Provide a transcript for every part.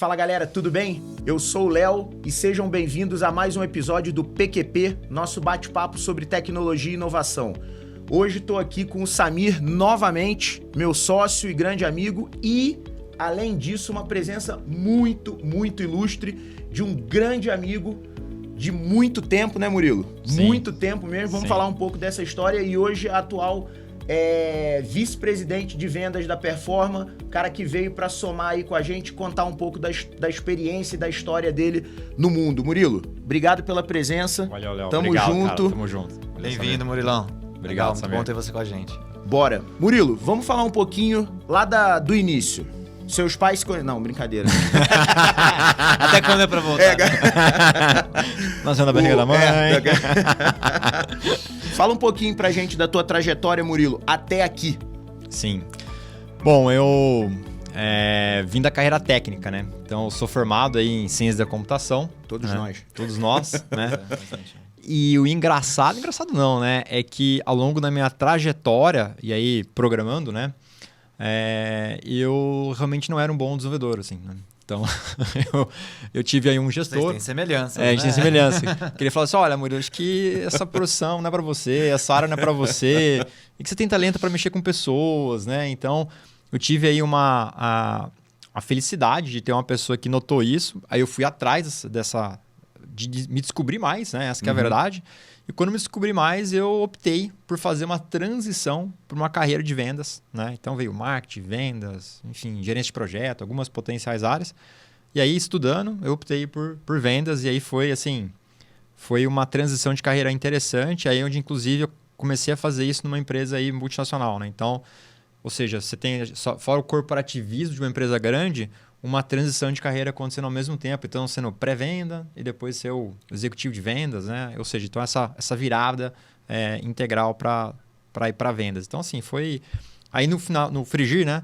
Fala galera, tudo bem? Eu sou o Léo e sejam bem-vindos a mais um episódio do PQP, nosso bate-papo sobre tecnologia e inovação. Hoje estou aqui com o Samir novamente, meu sócio e grande amigo e, além disso, uma presença muito ilustre de um grande amigo de muito tempo, né, Murilo? Sim. Muito tempo mesmo. Vamos falar um pouco dessa história e hoje a atual vice-presidente de vendas da Performa, cara que veio para somar aí com a gente, contar um pouco da experiência e da história dele no mundo. Murilo, obrigado pela presença. Valeu, Léo. Tamo Obrigado, junto. Cara, tamo junto. Bem-vindo, Murilão. Obrigado, Legal, Samir. muito bom ter você com a gente. Bora. Murilo, vamos falar um pouquinho lá do início. Seus pais se conhecem... Não, brincadeira. Até quando é pra voltar? Nasceu na barriga da mãe. Fala um pouquinho pra gente da tua trajetória, Murilo, até aqui. Sim. Bom, eu vim da carreira técnica, né? Então, eu sou formado aí em ciência da computação. Todos nós. Todos nós, né? E o engraçado não, né? É que ao longo da minha trajetória, e aí programando, né? Eu realmente não era um bom desenvolvedor, assim, né? Então, eu tive aí um gestor... Vocês têm semelhança. A gente tem semelhança. Que ele falou assim, olha, Murilo, acho que essa profissão não é para você, essa área não é para você, e que você tem talento para mexer com pessoas, né? Então, eu tive aí a felicidade de ter uma pessoa que notou isso, aí eu fui atrás de me descobrir mais, né? Essa que é a verdade. E quando me descobri mais, eu optei por fazer uma transição para uma carreira de vendas, né? Então veio marketing, vendas, enfim, gerência de projeto, algumas potenciais áreas. E aí, estudando, eu optei por vendas e aí foi uma transição de carreira interessante, aí onde inclusive eu comecei a fazer isso numa empresa aí multinacional, né? Então, ou seja, você tem, fora o corporativismo de uma empresa grande, uma transição de carreira acontecendo ao mesmo tempo. Então, sendo pré-venda e depois ser o executivo de vendas, né? Ou seja, então essa virada integral para ir para vendas. Então, assim, foi... Aí, no final, no frigir, né?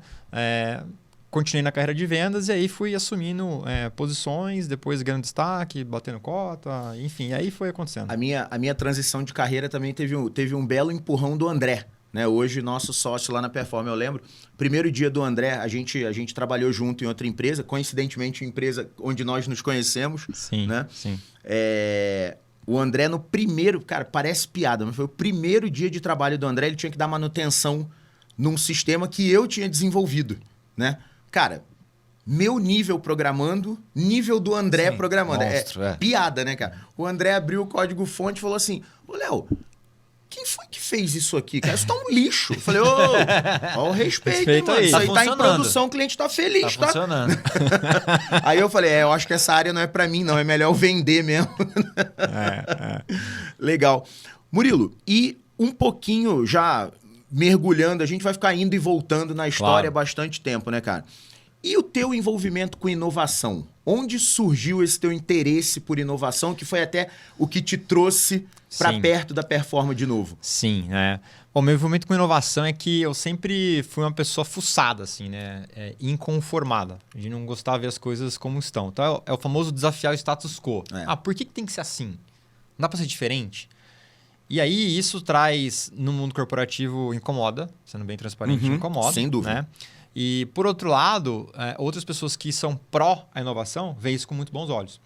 Continuei na carreira de vendas e aí fui assumindo posições, depois ganhando destaque, batendo cota, enfim, aí foi acontecendo. A minha transição de carreira também teve um belo empurrão do André. Né? Hoje, nosso sócio lá na Performa, eu lembro, primeiro dia do André, a gente trabalhou junto em outra empresa, coincidentemente uma empresa onde nós nos conhecemos. Sim, né? sim. O André no primeiro, cara, parece piada, mas foi o primeiro dia de trabalho do André, ele tinha que dar manutenção num sistema que eu tinha desenvolvido, né? Cara, meu nível programando, nível do André programando. Monstro, piada, né, cara? O André abriu o código-fonte e falou assim, ô, Léo, quem foi que fez isso aqui, cara? Isso tá um lixo. Eu falei, ó o respeito, hein, mano. Aí. Isso aí tá em funcionando. produção, o cliente tá feliz, Tá funcionando. Aí eu falei, eu acho que essa área não é pra mim, não. É melhor eu vender mesmo. Legal. Murilo, e um pouquinho já mergulhando, a gente vai ficar indo e voltando na história há bastante tempo, né, cara? E o teu envolvimento com inovação? Onde surgiu esse teu interesse por inovação, que foi até o que te trouxe para perto da Performa de novo? Sim, Bom, meu envolvimento com inovação é que eu sempre fui uma pessoa fuçada, assim, né? Inconformada, de não gostar de ver as coisas como estão. Então, é o famoso desafiar o status quo. Por que tem que ser assim? Não dá para ser diferente? E aí, isso traz, no mundo corporativo, incomoda, sendo bem transparente, incomoda. Sem dúvida. Né? E, por outro lado, outras pessoas que são pró a inovação veem isso com muito bons olhos.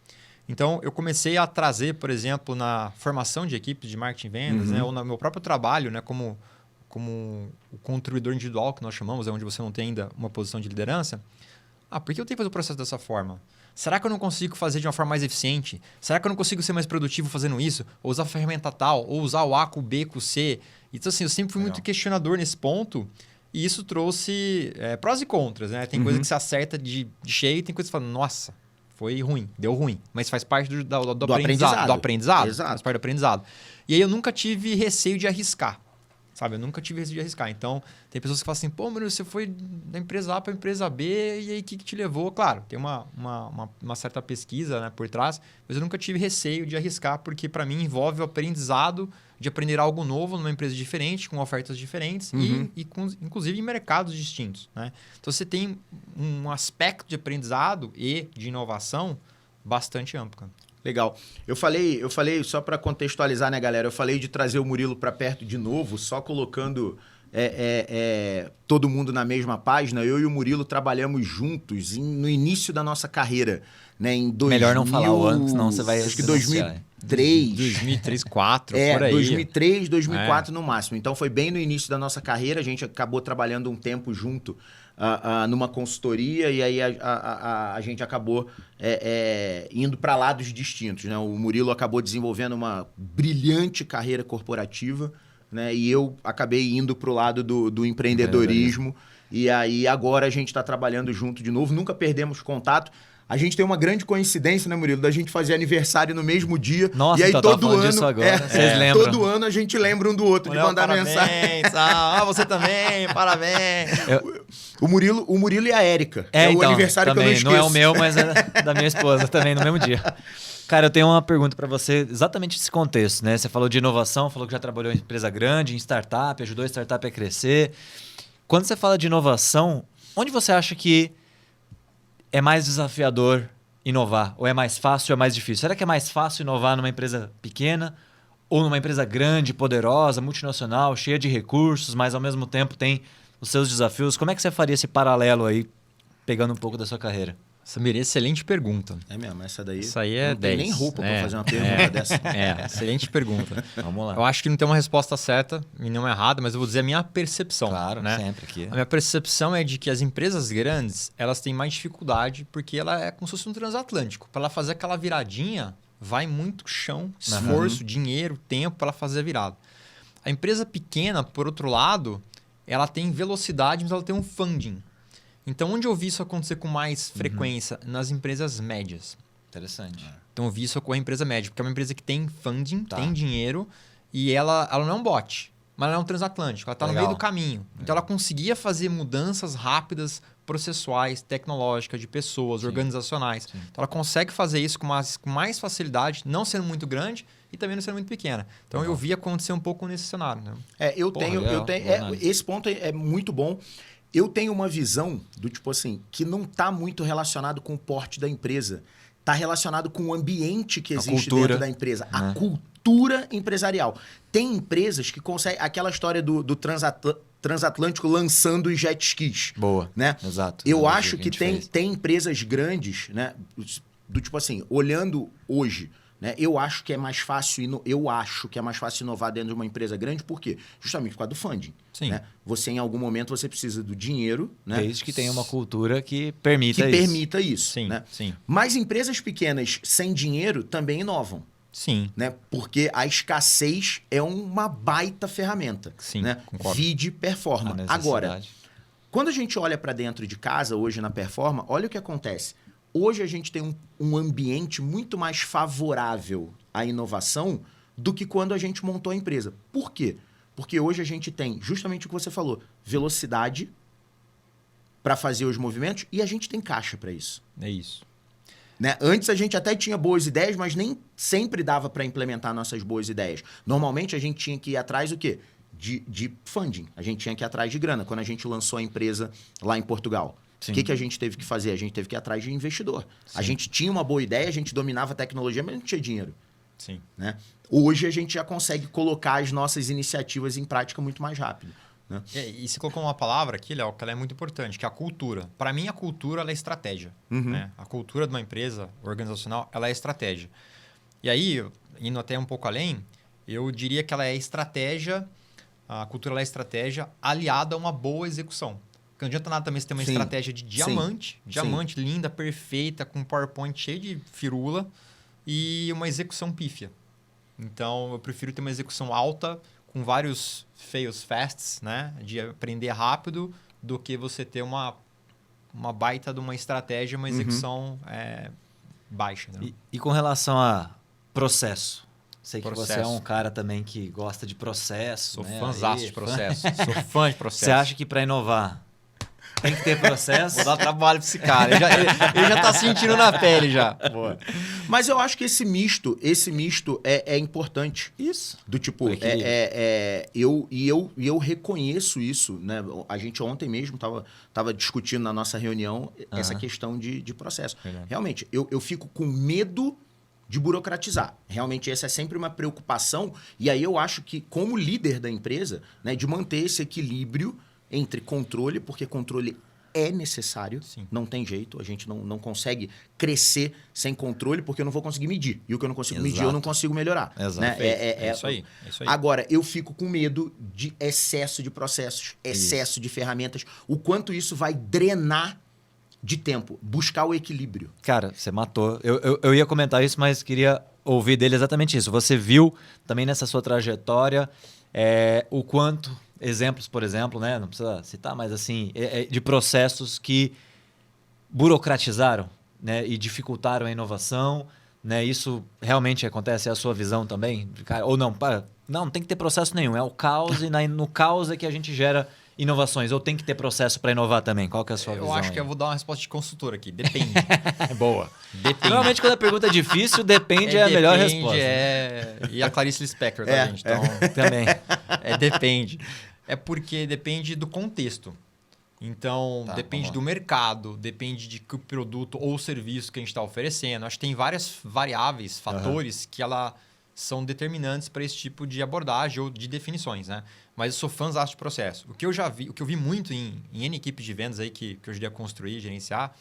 Então, eu comecei a trazer, por exemplo, na formação de equipes de marketing e vendas, né, ou no meu próprio trabalho, né, como o contribuidor individual, que nós chamamos, onde você não tem ainda uma posição de liderança. Por que eu tenho que fazer o processo dessa forma? Será que eu não consigo fazer de uma forma mais eficiente? Será que eu não consigo ser mais produtivo fazendo isso? Ou usar a ferramenta tal? Ou usar o A com o B com o C? Então, assim, eu sempre fui muito questionador nesse ponto. E isso trouxe prós e contras, né? Tem coisa que você acerta de cheio e tem coisa que você fala, nossa, foi ruim, deu ruim. Mas faz parte do aprendizado. Do aprendizado. Exato. Faz parte do aprendizado. E aí eu nunca tive receio de arriscar. Sabe? Eu nunca tive receio de arriscar. Então, tem pessoas que falam assim, pô, mano, você foi da empresa A para a empresa B e aí o que te levou? Claro, tem uma certa pesquisa, né, por trás, mas eu nunca tive receio de arriscar, porque para mim envolve o aprendizado de aprender algo novo numa empresa diferente, com ofertas diferentes inclusive em mercados distintos. Né? Então, você tem um aspecto de aprendizado e de inovação bastante amplo. Cara. Legal. Eu falei só para contextualizar, né, galera? Eu falei de trazer o Murilo para perto de novo, só colocando todo mundo na mesma página, eu e o Murilo trabalhamos juntos no início da nossa carreira, né? Em 2000, Melhor não falar o ano, senão você vai... Acho que denunciar. 2003. 2003, 2004, por aí. 2003, 2004 no máximo. Então foi bem no início da nossa carreira, a gente acabou trabalhando um tempo junto numa consultoria e aí a gente acabou indo para lados distintos, né? O Murilo acabou desenvolvendo uma brilhante carreira corporativa, né? E eu acabei indo para o lado do empreendedorismo. E aí agora a gente está trabalhando junto de novo, nunca perdemos contato. A gente tem uma grande coincidência, né, Murilo? Da gente fazer aniversário no mesmo dia. Nossa, e aí então, todo falando ano, disso agora. Vocês lembram? todo ano a gente lembra um do outro, de mandar mensagem. Você também, parabéns. O Murilo e a Érica. O então, aniversário também, que eu não esqueço. não é o meu, mas é da minha esposa também, no mesmo dia. Cara, eu tenho uma pergunta para você, exatamente nesse contexto, né? Você falou de inovação, falou que já trabalhou em empresa grande, em startup, ajudou a startup a crescer. Quando você fala de inovação, onde você acha que é mais desafiador inovar? Ou é mais fácil ou é mais difícil? Será que é mais fácil inovar numa empresa pequena ou numa empresa grande, poderosa, multinacional, cheia de recursos, mas ao mesmo tempo tem os seus desafios? Como é que você faria esse paralelo aí, pegando um pouco da sua carreira? Samir, excelente pergunta. É mesmo, essa daí. Isso aí é não tem 10. nem roupa para fazer uma pergunta dessa. Excelente pergunta. Vamos lá. Eu acho que não tem uma resposta certa e não errada, mas eu vou dizer a minha percepção. Claro, né? sempre aqui. A minha percepção é de que as empresas grandes, elas têm mais dificuldade porque ela é como se fosse um transatlântico. Para ela fazer aquela viradinha, vai muito chão, esforço, dinheiro, tempo para ela fazer a virada. A empresa pequena, por outro lado, ela tem velocidade, mas ela tem um funding. Então, onde eu vi isso acontecer com mais frequência? Nas empresas médias. Interessante. Então, eu vi isso ocorrer em empresa média, porque é uma empresa que tem funding, tem dinheiro, e ela não é um bot, mas ela é um transatlântico, ela está no meio do caminho. Então, ela conseguia fazer mudanças rápidas, processuais, tecnológicas, de pessoas, organizacionais. Então, ela consegue fazer isso com mais facilidade, não sendo muito grande e também não sendo muito pequena. Então, eu vi acontecer um pouco nesse cenário. Né? Esse ponto é muito bom. Eu tenho uma visão do tipo assim, que não está muito relacionado com o porte da empresa. Está relacionado com o ambiente que existe dentro da empresa. A cultura empresarial. Tem empresas que conseguem... Aquela história do transatlântico lançando os jet skis. Boa. Né? Exato. Eu acho que tem empresas grandes, né? Do tipo assim, olhando hoje... Né? Eu acho que é mais fácil inovar dentro de uma empresa grande, por quê? Justamente por causa do funding. Sim. Né? Você, em algum momento, você precisa do dinheiro. Né? Desde que tenha uma cultura que permita isso. Sim, né? sim. Mas empresas pequenas sem dinheiro também inovam. Sim. Né? Porque a escassez é uma baita ferramenta. Sim, né? concordo. Vide Performa. Agora, quando a gente olha para dentro de casa, hoje na Performa, olha o que acontece. Hoje a gente tem um ambiente muito mais favorável à inovação do que quando a gente montou a empresa. Por quê? Porque hoje a gente tem justamente o que você falou, velocidade para fazer os movimentos e a gente tem caixa para isso. É isso. Né? Antes a gente até tinha boas ideias, mas nem sempre dava para implementar nossas boas ideias. Normalmente a gente tinha que ir atrás do quê? De funding. A gente tinha que ir atrás de grana. Quando a gente lançou a empresa lá em Portugal. O que a gente teve que fazer? A gente teve que ir atrás de investidor. Sim. A gente tinha uma boa ideia, a gente dominava a tecnologia, mas não tinha dinheiro. Sim. Né? Hoje a gente já consegue colocar as nossas iniciativas em prática muito mais rápido. Né? E você colocou uma palavra aqui, Léo, que ela é muito importante, que é a cultura. Para mim, a cultura ela é estratégia. Né? A cultura de uma empresa organizacional ela é estratégia. E aí, indo até um pouco além, eu diria que ela é estratégia, a cultura ela é estratégia aliada a uma boa execução. Porque não adianta nada também você ter uma estratégia de diamante, linda, perfeita, com um PowerPoint cheio de firula e uma execução pífia. Então, eu prefiro ter uma execução alta, com vários fails fasts, né? De aprender rápido, do que você ter uma baita de uma estratégia, uma execução baixa. Né? E com relação a processo? Sei que você é um cara também que gosta de processo. Sou né? fãzaço de processo. Sou fã de processo. Você acha que para inovar tem que ter processo? Vou dar trabalho para esse cara. Ele já tá sentindo na pele já. Boa. Mas eu acho que esse misto é importante. Isso. Do tipo, eu reconheço isso, né? A gente ontem mesmo tava discutindo na nossa reunião essa questão de processo. Verdade. Realmente, eu fico com medo de burocratizar. Realmente essa é sempre uma preocupação, e aí eu acho que, como líder da empresa, né, de manter esse equilíbrio entre controle, porque controle é necessário, Sim. não tem jeito, a gente não consegue crescer sem controle, porque eu não vou conseguir medir. E o que eu não consigo medir, eu não consigo melhorar. Exato. Né? É isso aí. Agora, eu fico com medo de excesso de processos, excesso de ferramentas, o quanto isso vai drenar de tempo, buscar o equilíbrio. Cara, você matou. Eu ia comentar isso, mas queria ouvir dele exatamente isso. Você viu também nessa sua trajetória o quanto, exemplos, por exemplo, né? Não precisa citar, mas assim, de processos que burocratizaram, né? E dificultaram a inovação, né? Isso realmente acontece? É a sua visão também? Ou não? Não tem que ter processo nenhum. É o caos e no caos é que a gente gera inovações. Ou tem que ter processo para inovar também? Qual que é a sua visão? Eu acho aí? que eu vou dar uma resposta de consultor aqui. Depende. Boa. Depende. Normalmente, quando a pergunta é difícil, depende é a melhor resposta. E a Clarice Lispector, tá, gente? Então, Também. depende. É porque depende do contexto. Então, depende do mercado, depende de que produto ou serviço que a gente está oferecendo. Acho que tem várias variáveis, fatores, que ela são determinantes para esse tipo de abordagem ou de definições, né? Mas eu sou fãzão de processo. O que eu vi muito em N equipes de vendas aí que eu ajudei a construir, gerenciar,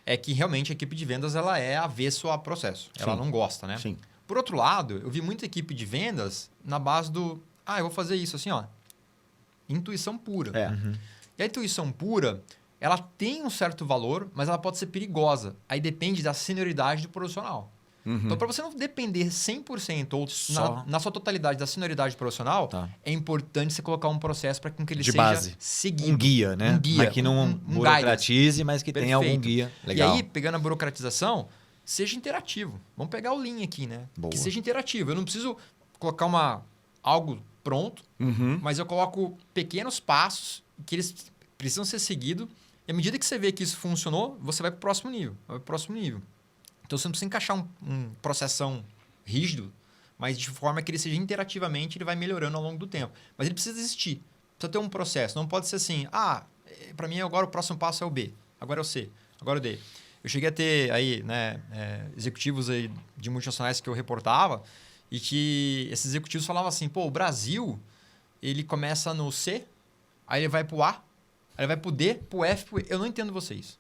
é que realmente a equipe de vendas ela é avesso a processo. Ela não gosta, né? Sim. Por outro lado, eu vi muita equipe de vendas na base do... eu vou fazer isso assim, ó. Intuição pura. E a intuição pura, ela tem um certo valor, mas ela pode ser perigosa. Aí depende da senioridade do profissional. Então, para você não depender 100% ou na sua totalidade da senioridade profissional, é importante você colocar um processo para que ele de seja base. seguido. Um guia, né? Um guia. Mas que não burocratize, mas que tenha algum guia. Legal. E aí, pegando a burocratização, seja interativo. Vamos pegar o Lean aqui, né? Boa. Que seja interativo. Eu não preciso colocar algo pronto, mas eu coloco pequenos passos que eles precisam ser seguidos. E à medida que você vê que isso funcionou, você vai para o próximo nível. Então, você não precisa encaixar um processão rígido, mas de forma que ele seja interativamente, ele vai melhorando ao longo do tempo. Mas ele precisa existir. Precisa ter um processo. Não pode ser assim, para mim agora o próximo passo é o B, agora é o C, agora é o D. Eu cheguei a ter aí, né, executivos aí de multinacionais que eu reportava e que esses executivos falavam assim, o Brasil, ele começa no C, aí ele vai para o A, aí ele vai pro D, pro F, pro E. Eu não entendo vocês.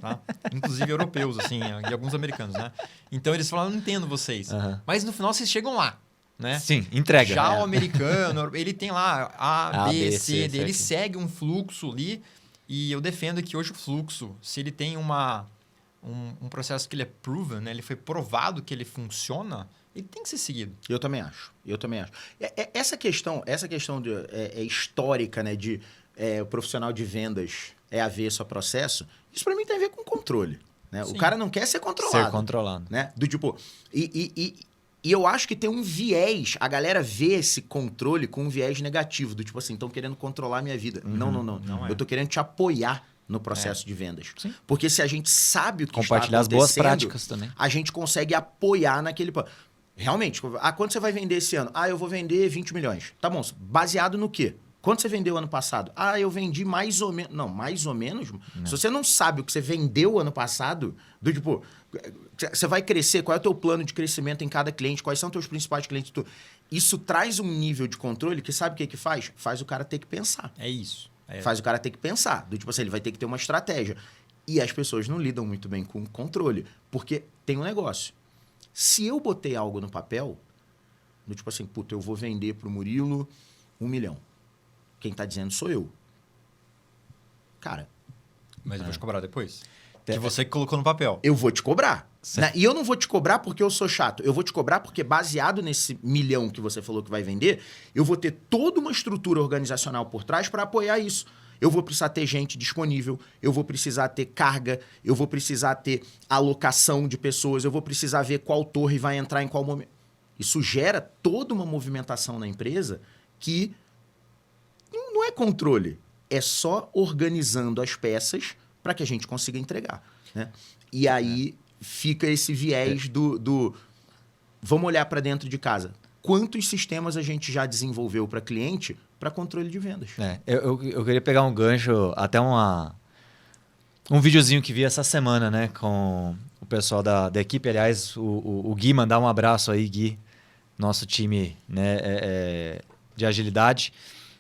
Tá? Inclusive europeus, assim, e alguns americanos, né? Então eles falam, eu não entendo vocês. Mas no final vocês chegam lá, né? Sim, entrega. Já o americano, ele tem lá A, B, C, D. Ele segue um fluxo ali. E eu defendo que hoje o fluxo, se ele tem um processo que ele é proven, né? Ele foi provado que ele funciona, ele tem que ser seguido. Eu também acho. Essa questão histórica, né, de o profissional de vendas é avesso a processo, isso para mim tem a ver com controle. Né? O cara não quer ser controlado. Ser controlado. Né? Do tipo... E eu acho que tem um viés, a galera vê esse controle com um viés negativo, do tipo assim, estão querendo controlar a minha vida. Não. Eu tô querendo te apoiar no processo de vendas. Sim. Porque se a gente sabe o que compartilhar está as boas práticas também. A gente consegue apoiar naquele... Realmente, quanto você vai vender esse ano? Eu vou vender 20 milhões. Tá bom, baseado no quê? Quanto você vendeu ano passado? Eu vendi mais ou menos... Não, mais ou menos? Não. Se você não sabe o que você vendeu ano passado, do tipo... Você vai crescer, qual é o teu plano de crescimento em cada cliente, quais são os teus principais clientes? Isso traz um nível de controle que sabe o que faz? Faz o cara ter que pensar. É isso. Faz o cara ter que pensar. Do tipo assim, ele vai ter que ter uma estratégia. E as pessoas não lidam muito bem com controle, porque tem um negócio. Se eu botei algo no papel, do tipo assim, eu vou vender pro Murilo 1 milhão. Quem tá dizendo sou eu. Cara... Mas eu vou te cobrar depois. Que você que colocou no papel. Eu vou te cobrar. Né? E eu não vou te cobrar porque eu sou chato. Eu vou te cobrar porque, baseado nesse milhão que você falou que vai vender, eu vou ter toda uma estrutura organizacional por trás para apoiar isso. Eu vou precisar ter gente disponível, eu vou precisar ter carga, eu vou precisar ter alocação de pessoas, eu vou precisar ver qual torre vai entrar em qual momento. Isso gera toda uma movimentação na empresa que não é controle. É só organizando as peças para que a gente consiga entregar. Né? E aí fica esse viés do vamos olhar para dentro de casa. Quantos sistemas a gente já desenvolveu para cliente para controle de vendas? Eu queria pegar um gancho, até Um videozinho que vi essa semana, né? Com o pessoal da equipe. Aliás, o Gui, mandar um abraço aí, Gui. Nosso time, né, de agilidade.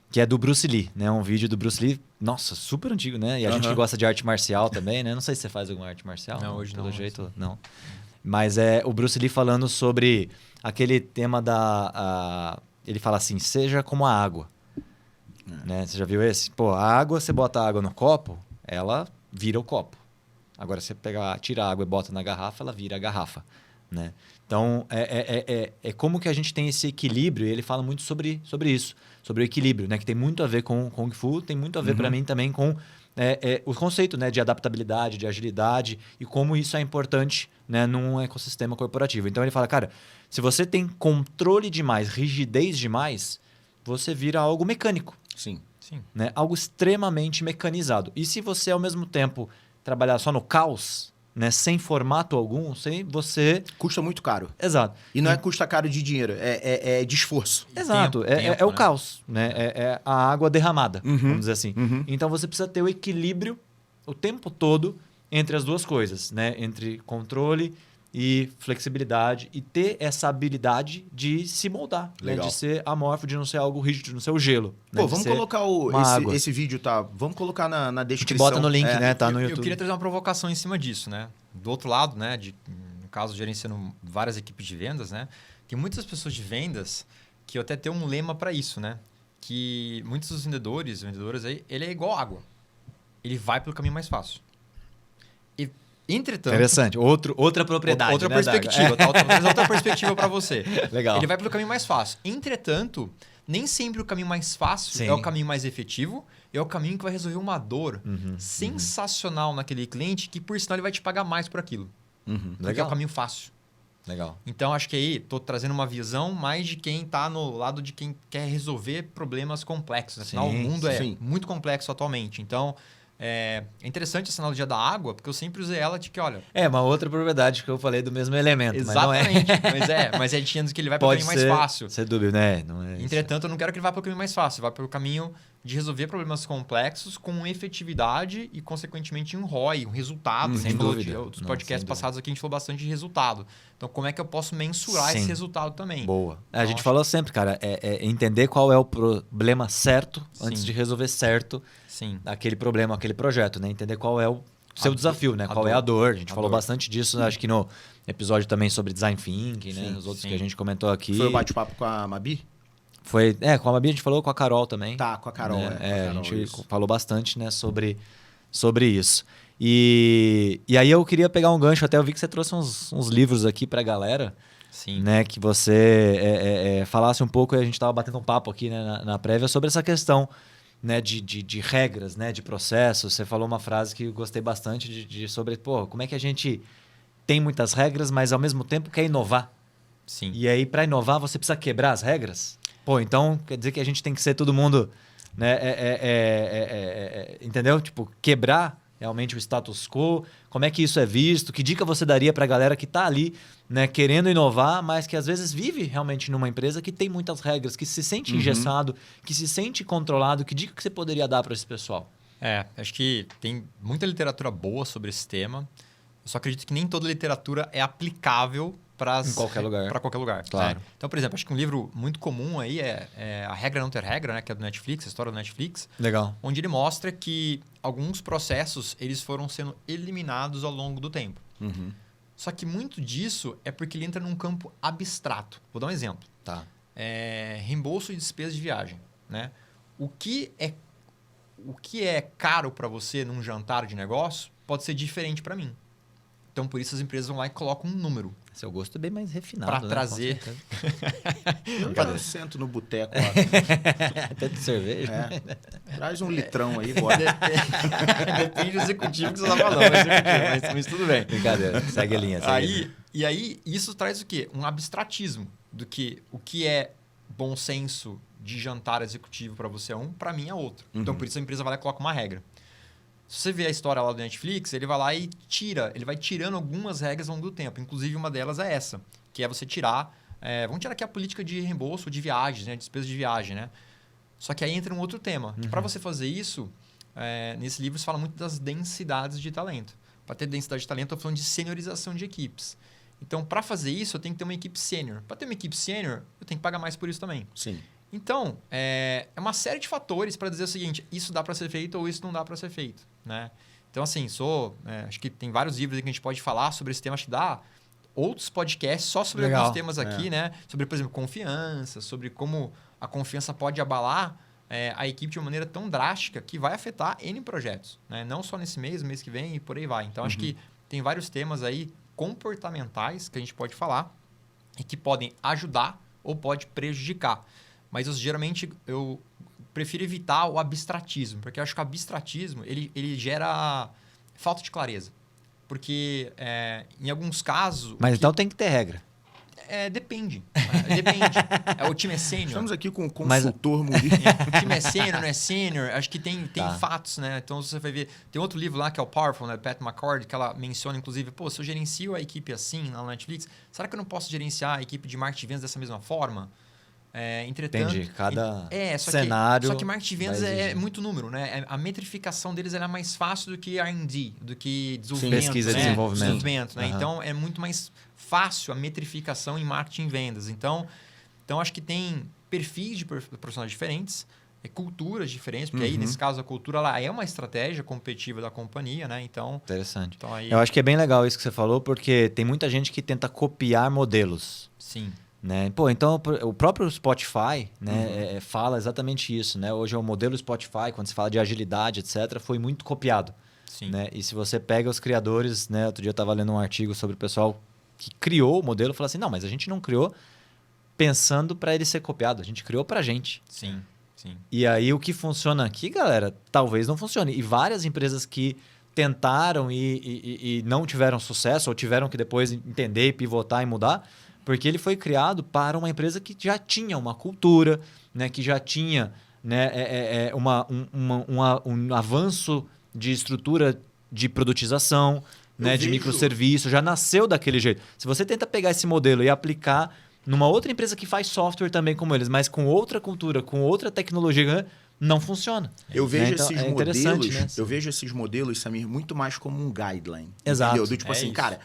Que é do Bruce Lee, né? Um vídeo do Bruce Lee. Nossa, super antigo, né? E a gente que gosta de arte marcial também, né? Não sei se você faz alguma arte marcial. Não, hoje pelo não. jeito, não. Mas é o Bruce Lee falando sobre aquele tema ele fala assim, seja como a água. Né? Você já viu esse? Pô, a água, você bota a água no copo, ela vira o copo. Agora, você tira a água e bota na garrafa, ela vira a garrafa. Né? Então, é como que a gente tem esse equilíbrio, e ele fala muito sobre isso, sobre o equilíbrio, né? Que tem muito a ver com Kung Fu, tem muito a ver para mim também com o conceito, né? De adaptabilidade, de agilidade e como isso é importante, né? Num ecossistema corporativo. Então, ele fala, cara, se você tem controle demais, rigidez demais, você vira algo mecânico. Sim. Né? Algo extremamente mecanizado. E se você, ao mesmo tempo, trabalhar só no caos, né? Sem formato algum, você... Custa muito caro. Exato. E não custa caro de dinheiro, é de esforço. Exato. Tempo, o né? caos. Né? É a água derramada, vamos dizer assim. Então, você precisa ter o equilíbrio o tempo todo entre as duas coisas. Né? Entre controle e flexibilidade. E ter essa habilidade de se moldar. Né? De ser amorfo, de não ser algo rígido, de não ser o gelo. Né? Pô, vamos colocar esse vídeo, tá? Vamos colocar na descrição. Bota no link, né? Tá no YouTube. Eu queria trazer uma provocação em cima disso, né? Do outro lado, né? No caso, gerenciando várias equipes de vendas, né? Tem muitas pessoas de vendas que eu até tenho um lema para isso, né? Que muitos dos vendedoras aí, ele é igual água. Ele vai pelo caminho mais fácil. E, entretanto... Interessante. Outra propriedade, outra né, perspectiva, tá? Outra perspectiva para você. Legal. Ele vai pelo caminho mais fácil. Entretanto, nem sempre o caminho mais fácil é o caminho mais efetivo, é o caminho que vai resolver uma dor sensacional naquele cliente, que por sinal ele vai te pagar mais por aquilo. Porque é o caminho fácil. Legal. Então, acho que aí estou trazendo uma visão mais de quem está no lado de quem quer resolver problemas complexos. Afinal, o mundo é muito complexo atualmente. Então, é interessante essa analogia da água, porque eu sempre usei ela de que, olha... É, uma outra propriedade que eu falei do mesmo elemento. Exatamente. Mas não é. Mas é dizendo que ele vai pelo caminho mais fácil. Ser dúbio, né? Não é Entretanto, eu não quero que ele vá pelo caminho mais fácil. Vai pelo caminho de resolver problemas complexos com efetividade e, consequentemente, um ROI, um resultado. Sem dúvida. Dos podcasts passados aqui, a gente falou bastante de resultado. Então, como é que eu posso mensurar esse resultado também? Boa. A gente falou sempre, cara, entender qual é o problema certo antes de resolver certo aquele problema, aquele projeto, né? Entender qual é o seu desafio, né? Qual é a dor. A gente falou bastante disso, acho que no episódio também sobre Design Thinking, né? Os outros que a gente comentou aqui. Foi o bate-papo com a Mabi? Foi, com a Mabi a gente falou, com a Carol também. Tá, com a Carol. A gente falou bastante, né, sobre isso. E aí eu queria pegar um gancho, até eu vi que você trouxe uns livros aqui pra galera. Sim. Né, que você falasse um pouco, e a gente estava batendo um papo aqui, né, na prévia sobre essa questão, né, de regras, né, de processos. Você falou uma frase que eu gostei bastante sobre como é que a gente tem muitas regras, mas ao mesmo tempo quer inovar. Sim. E aí, para inovar, você precisa quebrar as regras? Então quer dizer que a gente tem que ser todo mundo, né, entendeu? Tipo, quebrar realmente o status quo. Como é que isso é visto? Que dica você daria para a galera que está ali, né, querendo inovar, mas que às vezes vive realmente numa empresa que tem muitas regras, que se sente engessado, que se sente controlado? Que dica que você poderia dar para esse pessoal? Acho que tem muita literatura boa sobre esse tema. Eu só acredito que nem toda literatura é aplicável para qualquer lugar. Para qualquer lugar. Claro. Né? Então, por exemplo, acho que um livro muito comum aí é A Regra Não Ter Regra, né? Que é do Netflix, a história do Netflix. Legal. Onde ele mostra que alguns processos eles foram sendo eliminados ao longo do tempo. Só que muito disso é porque ele entra num campo abstrato. Vou dar um exemplo. Tá. Reembolso de despesas de viagem. Né? O que é caro para você num jantar de negócio pode ser diferente para mim. Então, por isso as empresas vão lá e colocam um número. Seu gosto é bem mais refinado. Para trazer. Eu sento no boteco lá. Até de cerveja. Traz um litrão aí, bora. Depende do executivo que você está falando. Mas tudo bem. Brincadeira. Segue a linha. E aí, isso traz o quê? Um abstratismo do que o que é bom senso de jantar executivo para você é um, para mim é outro. Então, por isso a empresa vai lá e coloca uma regra. Se você vê a história lá do Netflix, ele vai lá e ele vai tirando algumas regras ao longo do tempo. Inclusive, uma delas é essa, que é você tirar... vamos tirar aqui a política de reembolso de viagens, né? Despesas de viagem, né? Só que aí entra um outro tema. Para você fazer isso, nesse livro se fala muito das densidades de talento. Para ter densidade de talento, eu estou falando de seniorização de equipes. Então, para fazer isso, eu tenho que ter uma equipe sênior. Para ter uma equipe sênior, eu tenho que pagar mais por isso também. Sim. Então, é uma série de fatores para dizer o seguinte, isso dá para ser feito ou isso não dá para ser feito, né? Então, assim, acho que tem vários livros aí que a gente pode falar sobre esse tema, acho que dá outros podcasts só sobre alguns temas aqui, né? Sobre, por exemplo, confiança, sobre como a confiança pode abalar a equipe de uma maneira tão drástica que vai afetar N projetos, né? Não só nesse mês que vem e por aí vai. Então, acho que tem vários temas aí comportamentais que a gente pode falar e que podem ajudar ou pode prejudicar. Mas geralmente eu prefiro evitar o abstratismo, porque eu acho que o abstratismo ele gera falta de clareza. Porque em alguns casos... Mas então tem que ter regra. Depende. Depende. O time é sênior. Estamos aqui com o consultor Murilo. O time é sênior, não é sênior. Acho que tem fatos, né? Então você vai ver... Tem outro livro lá que é o Powerful, né? Pat McCord, que ela menciona, inclusive, se eu gerencio a equipe assim na Netflix, será que eu não posso gerenciar a equipe de marketing de vendas dessa mesma forma? Entretanto, entendi. Cada cenário... Só que marketing de vendas é muito número, né? A metrificação deles é mais fácil do que R&D, do que desenvolvimento. Pesquisa e desenvolvimento. Né? Então, é muito mais fácil a metrificação em marketing e vendas. Então acho que tem perfis de profissionais diferentes, culturas diferentes, porque aí, nesse caso, a cultura ela é uma estratégia competitiva da companhia, né? Então, interessante. Então, aí... Eu acho que é bem legal isso que você falou, porque tem muita gente que tenta copiar modelos. Sim. Né? Então, o próprio Spotify, né, fala exatamente isso. Né? Hoje é o modelo Spotify, quando se fala de agilidade, etc., foi muito copiado. Sim. Né? E se você pega os criadores... Né? Outro dia eu estava lendo um artigo sobre o pessoal que criou o modelo e falou assim, não, mas a gente não criou pensando para ele ser copiado, a gente criou para a gente. Sim, sim. E aí o que funciona aqui, galera, talvez não funcione. E várias empresas que tentaram e não tiveram sucesso, ou tiveram que depois entender, pivotar e mudar... Porque ele foi criado para uma empresa que já tinha uma cultura, né, que já tinha, né, um avanço de estrutura de produtização, né, de microserviço, já nasceu daquele jeito. Se você tenta pegar esse modelo e aplicar numa outra empresa que faz software também como eles, mas com outra cultura, com outra tecnologia, não funciona. Eu vejo então, esses modelos, né? eu vejo esses modelos, Samir, muito mais como um guideline. Exato. Entendeu? Do tipo assim, isso. cara,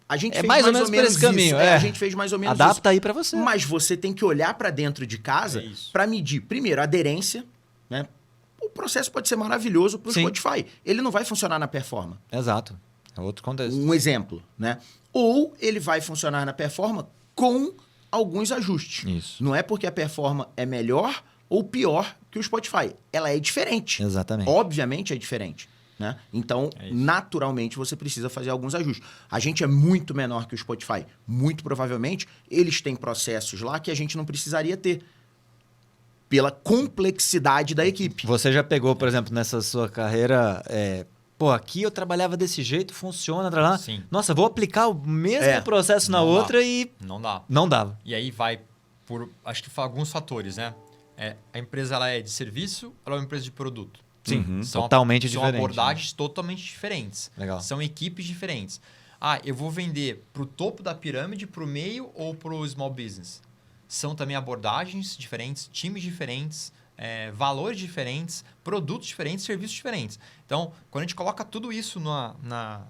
a gente fez mais ou menos por esse caminho. A gente fez mais ou menos Adapta aí para você. Mas você tem que olhar para dentro de casa para medir, primeiro, a aderência. Né? O processo pode ser maravilhoso para o Spotify. Ele não vai funcionar na performance. Exato. É outro contexto. Um exemplo. Né? Ou ele vai funcionar na performance com alguns ajustes. Isso. Não é porque a performance é melhor ou pior que o Spotify. Ela é diferente. Exatamente. Obviamente é diferente. Né? Então, naturalmente, você precisa fazer alguns ajustes. A gente é muito menor que o Spotify. Muito provavelmente, eles têm processos lá que a gente não precisaria ter. Pela complexidade da equipe. Você já pegou, por exemplo, nessa sua carreira... aqui eu trabalhava desse jeito, funciona. Sim. Nossa, vou aplicar o mesmo processo na outra e... Não dá. Não dava. E aí vai por, acho que alguns fatores, né? A empresa ela é de serviço, ela é uma empresa de produto. Sim, totalmente diferente. São abordagens totalmente diferentes. Legal. São equipes diferentes. Eu vou vender para o topo da pirâmide, para o meio ou para o small business? São também abordagens diferentes, times diferentes, valores diferentes, produtos diferentes, serviços diferentes. Então, quando a gente coloca tudo isso na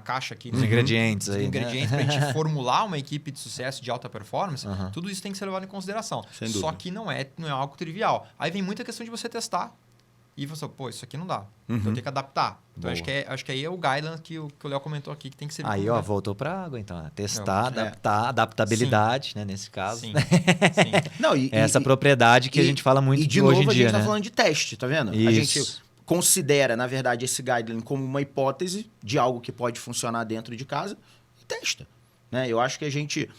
caixa aqui... Os ingredientes aí, ingredientes para a gente formular uma equipe de sucesso de alta performance, tudo isso tem que ser levado em consideração. Só que não é algo trivial. Aí vem muita questão de você testar e você, isso aqui não dá. Então eu tenho que adaptar. Então acho que aí é o guideline que o Léo comentou aqui, que tem que ser... Aí, voltou para água, então. Testar, adaptar, adaptabilidade, né, nesse caso. Sim. Não, essa propriedade que a gente fala muito e de hoje novo, em dia, a gente né? tá falando de teste, tá vendo? Isso. A gente considera, na verdade, esse guideline como uma hipótese de algo que pode funcionar dentro de casa e testa. Né? Eu acho que a gente...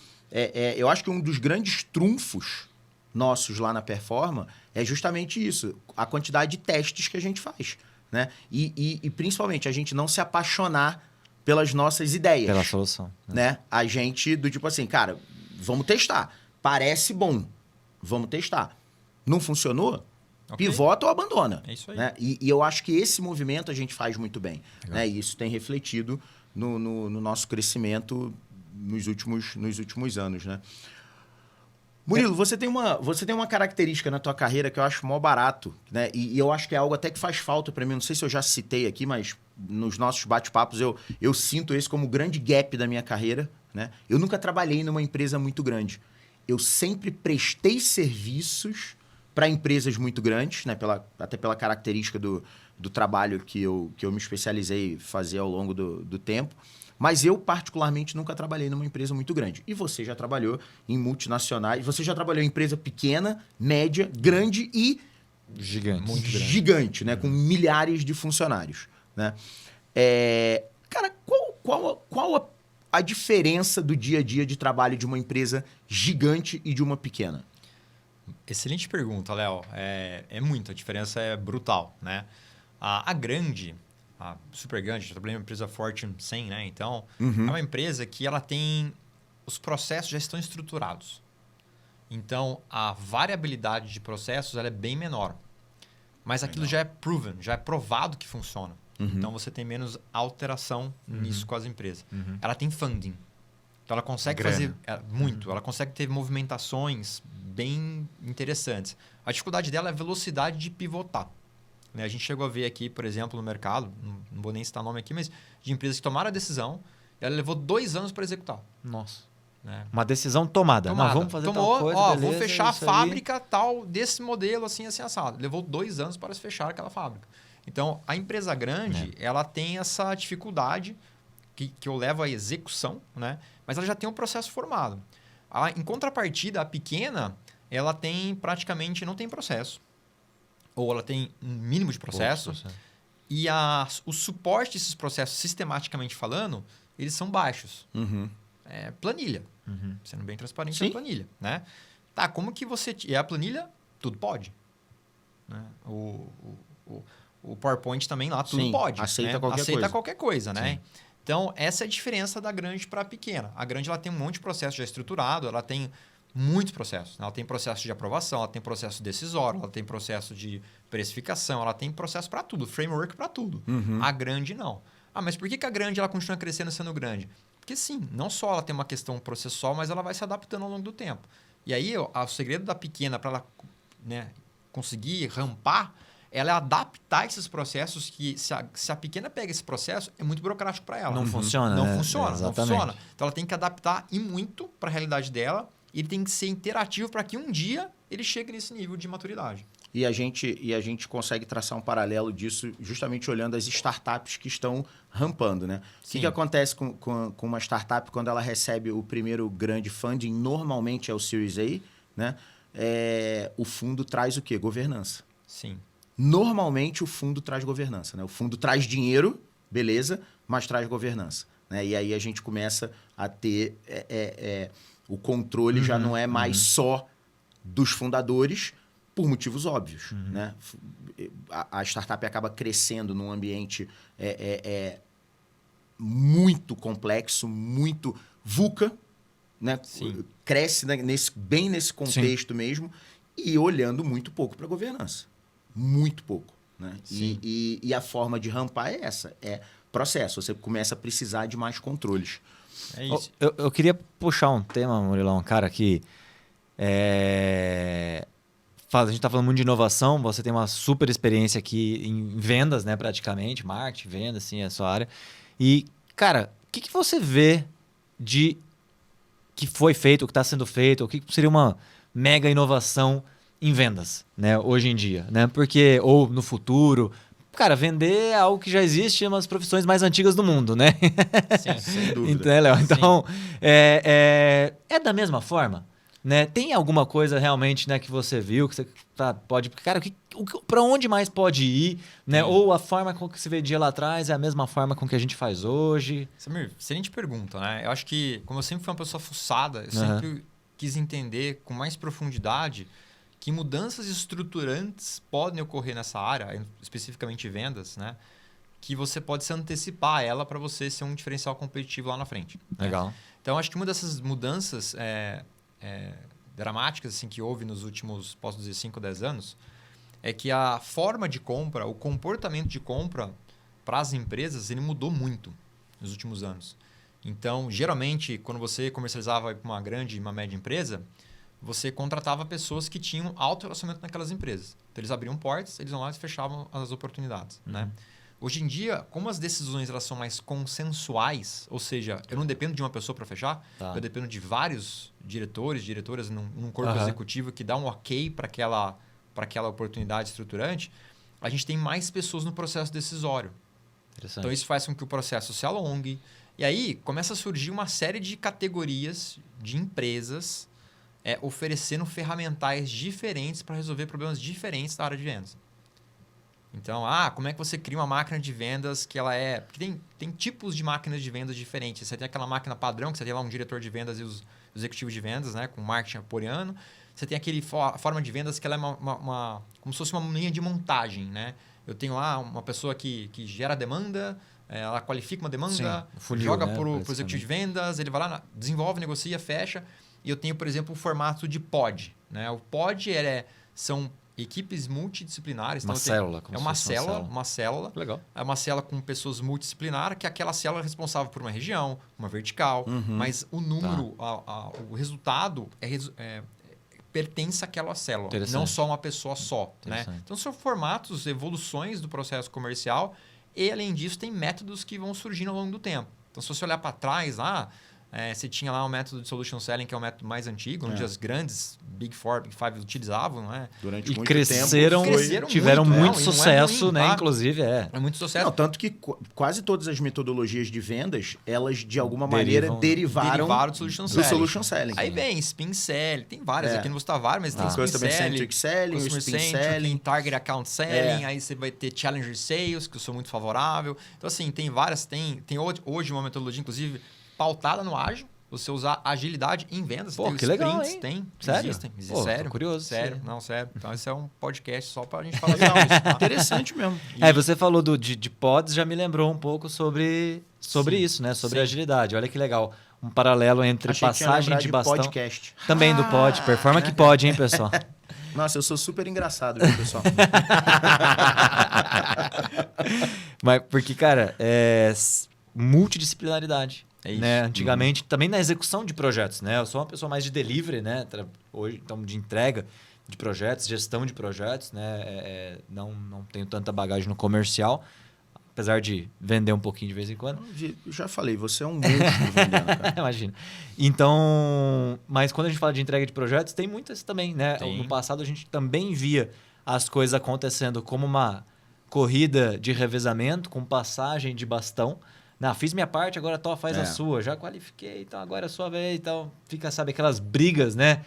eu acho que um dos grandes trunfos nossos lá na Performa é justamente isso, a quantidade de testes que a gente faz. Né? E principalmente, a gente não se apaixonar pelas nossas ideias. Pela solução. Né? A gente, do tipo assim, cara, vamos testar. Parece bom, vamos testar. Não funcionou? Pivota ou abandona. É isso aí. Né? E eu acho que esse movimento a gente faz muito bem. Né? E isso tem refletido no nosso crescimento nos últimos anos. Né? Murilo, você tem uma característica na tua carreira que eu acho mó barato, né? E eu acho que é algo até que faz falta para mim. Não sei se eu já citei aqui, mas nos nossos bate-papos eu sinto esse como grande gap da minha carreira, né? Eu nunca trabalhei numa empresa muito grande. Eu sempre prestei serviços para empresas muito grandes, né? Até pela característica do trabalho que eu me especializei em fazer ao longo do tempo. Mas eu, particularmente, nunca trabalhei numa empresa muito grande. E você já trabalhou em multinacionais. Você já trabalhou em empresa pequena, média, grande e... Gigante, né? Com milhares de funcionários, né? Cara, qual a diferença do dia a dia de trabalho de uma empresa gigante e de uma pequena? Excelente pergunta, Léo. É muito, a diferença é brutal, né? A grande... A super grande, eu trabalhei em uma empresa Fortune 100, né? Então, é uma empresa que ela tem... Os processos já estão estruturados. Então, a variabilidade de processos ela é bem menor. Mas aquilo já é proven, já é provado que funciona. Então, você tem menos alteração nisso com as empresas. Ela tem funding. Então, ela consegue fazer muito. Ela consegue ter movimentações bem interessantes. A dificuldade dela é a velocidade de pivotar. A gente chegou a ver aqui, por exemplo, no mercado, não vou nem citar nome aqui, mas de empresas que tomaram a decisão, ela levou 2 anos para executar. Nossa. Né? Uma decisão tomada. Não, vamos fazer tal coisa, beleza, vou fechar a fábrica aí. tal desse modelo, assim assado. Levou 2 anos para se fechar aquela fábrica. Então, a empresa grande, ela tem essa dificuldade que eu levo à execução, né? Mas ela já tem um processo formado. Em contrapartida, a pequena, ela tem praticamente, não tem processo. Ou ela tem um mínimo de processo. E o suporte desses processos, sistematicamente falando, eles são baixos. Planilha. Sendo bem transparente, é planilha. Né? Tá, como que você... E a planilha, tudo pode. Né? O PowerPoint também lá, tudo pode. Aceita qualquer coisa. Né? Então, essa é a diferença da grande para a pequena. A grande ela tem um monte de processo já estruturado, ela tem... muitos processos. Ela tem processo de aprovação, ela tem processo decisório, ela tem processo de precificação, ela tem processo para tudo, framework para tudo. A grande não. Mas por que a grande ela continua crescendo sendo grande? Porque sim, não só ela tem uma questão processual, mas ela vai se adaptando ao longo do tempo. E aí, o segredo da pequena para ela, né, conseguir rampar, ela é adaptar esses processos que, se a pequena pega esse processo, é muito burocrático para ela. Não funciona, Não né? funciona, não Exatamente. funciona. Então, ela tem que adaptar e muito para a realidade dela. Ele tem que ser interativo para que um dia ele chegue nesse nível de maturidade. E a gente consegue traçar um paralelo disso justamente olhando as startups que estão rampando, né? O que acontece com uma startup quando ela recebe o primeiro grande funding? Normalmente é o Series A, né? O fundo traz o quê? Governança. Sim. Normalmente o fundo traz governança, né? O fundo traz dinheiro, beleza, mas traz governança. Né? E aí a gente começa a ter... o controle já não é mais só dos fundadores, por motivos óbvios. Né? A startup acaba crescendo num ambiente muito complexo, muito VUCA, né? Cresce bem nesse contexto mesmo e olhando muito pouco para a governança. Muito pouco. Né? E a forma de rampar é essa, é processo. Você começa a precisar de mais controles. É isso. Eu queria puxar um tema, Murilão, cara, que a gente está falando muito de inovação, você tem uma super experiência aqui em vendas, né, praticamente, marketing, vendas, assim, é a sua área. E, cara, o que você vê de que foi feito, o que está sendo feito, o que seria uma mega inovação em vendas, né, hoje em dia, né? Porque, ou no futuro... Cara, vender é algo que já existe nas profissões mais antigas do mundo, né? Sim, sem dúvida. Então, Léo, então é da mesma forma, né? Tem alguma coisa realmente, né, que você viu, que você pode... Cara, para onde mais pode ir, né? Ou a forma com que se vendia lá atrás é a mesma forma com que a gente faz hoje? Samir, excelente pergunta, né? Eu acho que, como eu sempre fui uma pessoa fuçada, eu sempre quis entender com mais profundidade que mudanças estruturantes podem ocorrer nessa área, especificamente vendas, né? Que você pode se antecipar a ela para você ser um diferencial competitivo lá na frente. Legal. Né? Então, acho que uma dessas mudanças dramáticas assim, que houve nos últimos, posso dizer, 5, 10 anos, é que a forma de compra, o comportamento de compra para as empresas, ele mudou muito nos últimos anos. Então, geralmente, quando você comercializava para uma grande e uma média empresa, você contratava pessoas que tinham alto relacionamento naquelas empresas. Então, eles abriam portas, eles iam lá e fechavam as oportunidades. Né? Hoje em dia, como as decisões elas são mais consensuais, ou seja, eu não dependo de uma pessoa para fechar, eu dependo de vários diretores, diretoras num corpo executivo que dá um ok para aquela oportunidade estruturante, a gente tem mais pessoas no processo decisório. Então, isso faz com que o processo se alongue. E aí, começa a surgir uma série de categorias de empresas oferecendo ferramentais diferentes para resolver problemas diferentes da área de vendas. Então, como é que você cria uma máquina de vendas que ela é... Porque tem tipos de máquinas de vendas diferentes. Você tem aquela máquina padrão, que você tem lá um diretor de vendas e os executivos de vendas, né, com marketing apoiando. Você tem aquele forma de vendas que ela é como se fosse uma linha de montagem. Né? Eu tenho lá uma pessoa que gera demanda, ela qualifica uma demanda, funil, joga para o executivo de vendas, ele vai lá, desenvolve, negocia, fecha. E eu tenho, por exemplo, o formato de pod. Né? O pod são equipes multidisciplinares. Uma então, célula. É uma célula. Legal. É uma célula com pessoas multidisciplinares, que é aquela célula responsável por uma região, uma vertical. Mas o número, o resultado pertence àquela célula, não só uma pessoa só. Né? Então, são formatos, evoluções do processo comercial e, além disso, tem métodos que vão surgindo ao longo do tempo. Então, se você olhar para trás, você tinha lá o método de Solution Selling, que é o método mais antigo, onde as grandes Big Four, Big Five utilizavam. Né? Durante muito cresceram, tempo. Tiveram muito sucesso, ruim, né? Inclusive, É muito sucesso. Não, tanto que quase todas as metodologias de vendas, elas de alguma maneira derivaram do Solution Selling. Aí né? vem Spin Selling, tem várias. Aqui não vou citar várias, mas tem Spin Customer Selling, Centric Selling, Customer Spin Centric, Selling, Target Account Selling, aí você vai ter Challenger Sales, que eu sou muito favorável. Então, assim, tem várias. Tem hoje uma metodologia, inclusive, pautada no ágil. Você usar agilidade em vendas. Pô, tem que legal, hein? Tem. Sério? Existem. Pô, sério. Tô curioso. Sério. Não, sério. Então, esse é um podcast só pra gente falar sobre isso. Tá? Interessante mesmo. Você falou de pods, já me lembrou um pouco sobre isso, né? Sobre agilidade. Olha que legal. Um paralelo entre passagem de bastão. Podcast. Também do pod. Performa que pode, hein, pessoal? Nossa, eu sou super engraçado, viu, pessoal? Mas porque, cara, multidisciplinaridade. É isso. Né? Antigamente, também na execução de projetos, né? Eu sou uma pessoa mais de delivery, né? Hoje, então, de entrega de projetos, gestão de projetos, né? Não tenho tanta bagagem no comercial, apesar de vender um pouquinho de vez em quando. Eu já falei, você é um monstro vendendo, cara. Imagina. Então, mas quando a gente fala de entrega de projetos, tem muitas também, né? Tem. No passado, a gente também via as coisas acontecendo como uma corrida de revezamento, com passagem de bastão. Fiz minha parte, agora a faz a sua. Já qualifiquei, então agora é a sua vez. Então fica, sabe, aquelas brigas, né?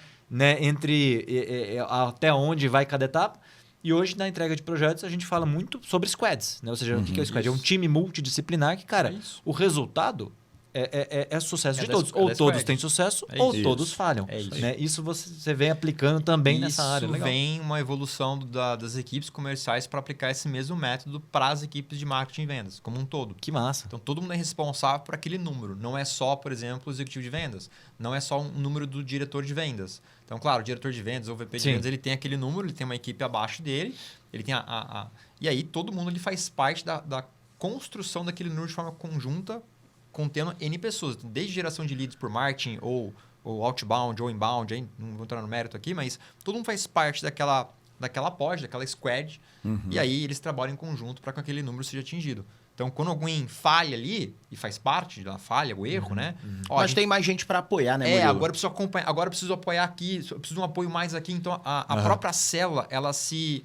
Entre até onde vai cada etapa. E hoje, na entrega de projetos, a gente fala muito sobre squads. Né? Ou seja, o que é o squad? É um time multidisciplinar que, cara, o resultado é sucesso de todos. Ou todos têm sucesso, ou todos falham. Né? Isso você vem aplicando também nessa área. Isso vem uma evolução das equipes comerciais para aplicar esse mesmo método para as equipes de marketing e vendas, como um todo. Que massa. Então, todo mundo é responsável por aquele número. Não é só, por exemplo, o executivo de vendas. Não é só um número do diretor de vendas. Então, claro, o diretor de vendas ou o VP de vendas, ele tem aquele número, ele tem uma equipe abaixo dele, ele tem e aí todo mundo ele faz parte da construção daquele número de forma conjunta, contendo N pessoas, desde geração de leads por marketing ou outbound ou inbound, aí não vou entrar no mérito aqui, mas todo mundo faz parte daquela pod, daquela squad, e aí eles trabalham em conjunto para que aquele número seja atingido. Então, quando alguém falha ali, e faz parte da falha, o erro, né? Mas tem mais gente para apoiar, né, Murilo? Agora eu preciso acompanhar, agora eu preciso apoiar aqui, eu preciso de um apoio mais aqui. Então, a própria célula,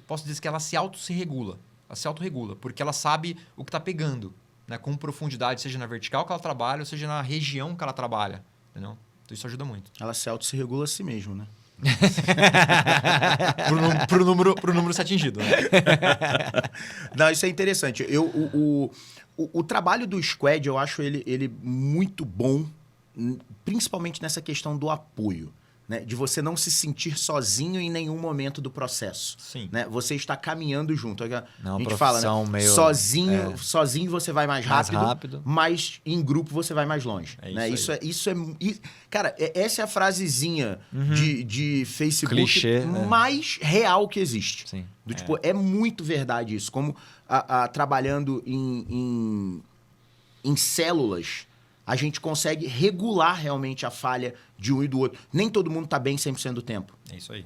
posso dizer que ela se autorregula. Ela se autorregula, porque ela sabe o que está pegando, né? Com profundidade, seja na vertical que ela trabalha, ou seja na região que ela trabalha. Entendeu? Então, isso ajuda muito. Ela se autorregula a si mesmo, né? pro número ser atingido. Né? Não, isso é interessante. O trabalho do Squad, eu acho ele muito bom, principalmente nessa questão do apoio. Né? De você não se sentir sozinho em nenhum momento do processo. Sim. Né? Você está caminhando junto. A gente fala, né? Meio, sozinho você vai mais rápido, mas em grupo você vai mais longe. Né? Cara, essa é a frasezinha de Facebook clichê, mais real que existe. Sim. Tipo, é muito verdade isso. Como trabalhando em células, a gente consegue regular realmente a falha de um e do outro. Nem todo mundo está bem 100% do tempo. É isso aí.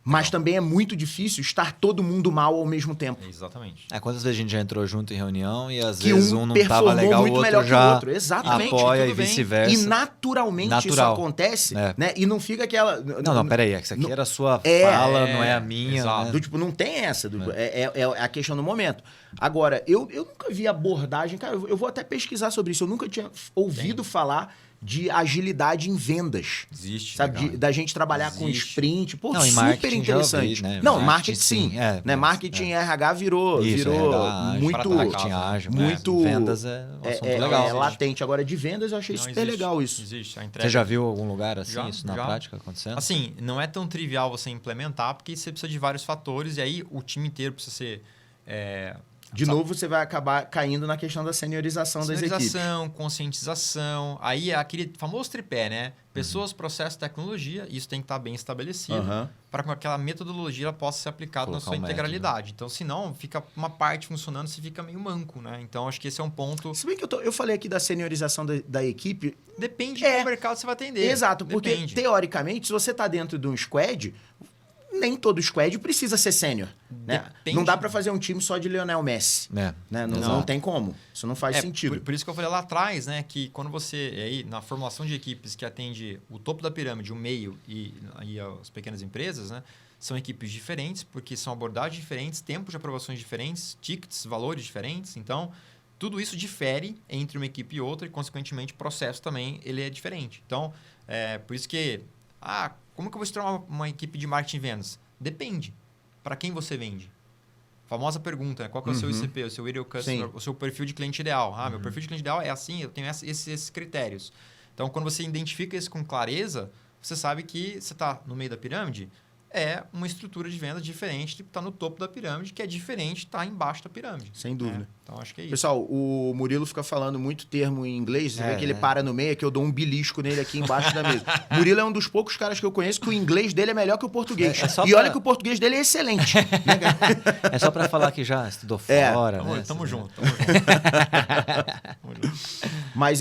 Mas também é muito difícil estar todo mundo mal ao mesmo tempo. Exatamente. Quantas vezes a gente já entrou junto em reunião e às Que vezes um não estava legal, o muito outro melhor que já o outro. Exatamente. apoia e tudo bem. vice-versa. E naturalmente isso acontece, né? E não fica aquela... Não, peraí. Isso aqui era a sua fala, não é a minha. Exato. Né? Do tipo, não tem essa. É a questão do momento. Agora, eu nunca vi abordagem... Cara, eu vou até pesquisar sobre isso. Eu nunca tinha ouvido falar de agilidade em vendas. Existe. Sabe? Da gente trabalhar com sprint. Pô, não, super interessante. Já ouvi, né? Não, marketing sim. né? Marketing e RH virou RH, muito... Marketing ágil. Muito... Vendas é um assunto legal. É latente. Agora, de vendas, eu achei super legal isso. Existe. A entrega... Você já viu algum lugar assim, isso na já. prática acontecendo? Assim, não é tão trivial você implementar, porque você precisa de vários fatores, e aí o time inteiro precisa ser... De novo, você vai acabar caindo na questão da seniorização das equipes. Seniorização, conscientização. Aí é aquele famoso tripé, né? Pessoas, processo, tecnologia. Isso tem que estar bem estabelecido para que aquela metodologia ela possa ser aplicada na sua integralidade. Então, senão, fica uma parte funcionando, você fica meio manco, né? Então, acho que esse é um ponto... Se bem que eu falei aqui da seniorização da equipe... Depende do mercado que você vai atender. Exato, porque, teoricamente, se você está dentro de um squad... Nem todo squad precisa ser sênior. Né? Não dá para fazer um time só de Lionel Messi. Né? Não tem como. Isso não faz sentido. Por isso que eu falei lá atrás, né? Que quando você... Aí, na formulação de equipes que atende o topo da pirâmide, o meio e as pequenas empresas, né? São equipes diferentes, porque são abordagens diferentes, tempos de aprovações diferentes, tickets, valores diferentes. Então, tudo isso difere entre uma equipe e outra e, consequentemente, o processo também ele é diferente. Então, por isso que... como que eu vou estruturar uma equipe de marketing e vendas? Depende. Para quem você vende? Famosa pergunta, né? Qual que é o seu ICP, o seu ideal customer, o seu perfil de cliente ideal? Meu perfil de cliente ideal é assim, eu tenho esses critérios. Então, quando você identifica isso com clareza, você sabe que você está no meio da pirâmide, é uma estrutura de venda diferente de estar no topo da pirâmide, que é diferente de estar embaixo da pirâmide. Sem dúvida. Então, acho que é isso. Pessoal, o Murilo fica falando muito termo em inglês, você vê que ele para no meio, que eu dou um belisco nele aqui embaixo da mesa. Murilo é um dos poucos caras que eu conheço que o inglês dele é melhor que o português. Olha que o português dele é excelente. É só para falar que já estudou fora, né? Tamo junto. Mas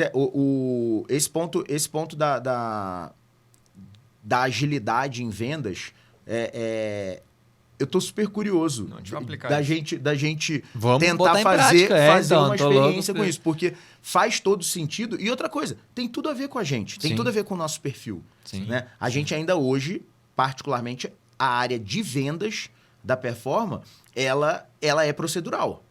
esse ponto da agilidade em vendas... eu tô super curioso da gente tentar fazer uma experiência com isso, porque faz todo sentido. E outra coisa, tem tudo a ver com a gente, tem tudo a ver com o nosso perfil. Né? A gente ainda hoje, particularmente, a área de vendas da Performa, ela é procedural.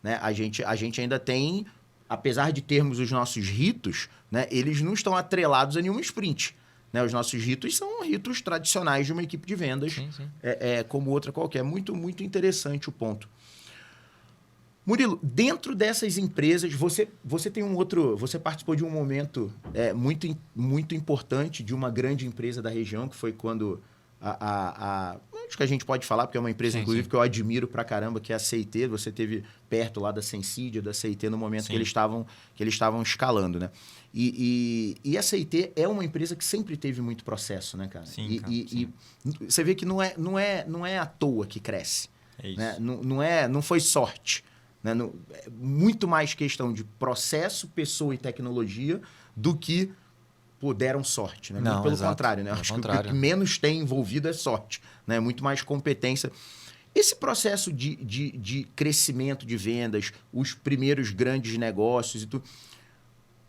Né? A gente ainda tem, apesar de termos os nossos ritos, né, eles não estão atrelados a nenhum sprint. Né, os nossos ritos são ritos tradicionais de uma equipe de vendas, como outra qualquer. Muito, muito interessante o ponto. Murilo, dentro dessas empresas, você tem você participou de um momento muito, muito importante de uma grande empresa da região, que foi quando acho que a gente pode falar, porque é uma empresa, inclusive, que eu admiro pra caramba, que é a CIT. Você esteve perto lá da Sensídia, da CIT, no momento que eles estavam escalando, né? E a CIT é uma empresa que sempre teve muito processo, né, cara? E você vê que não é à toa que cresce. É isso. Né? Não foi sorte. Né? É muito mais questão de processo, pessoa e tecnologia do que deram sorte. Né? Não, pelo contrário, né? Acho que o que menos tem envolvido é sorte. Né? Muito mais competência. Esse processo de crescimento de vendas, os primeiros grandes negócios e tudo...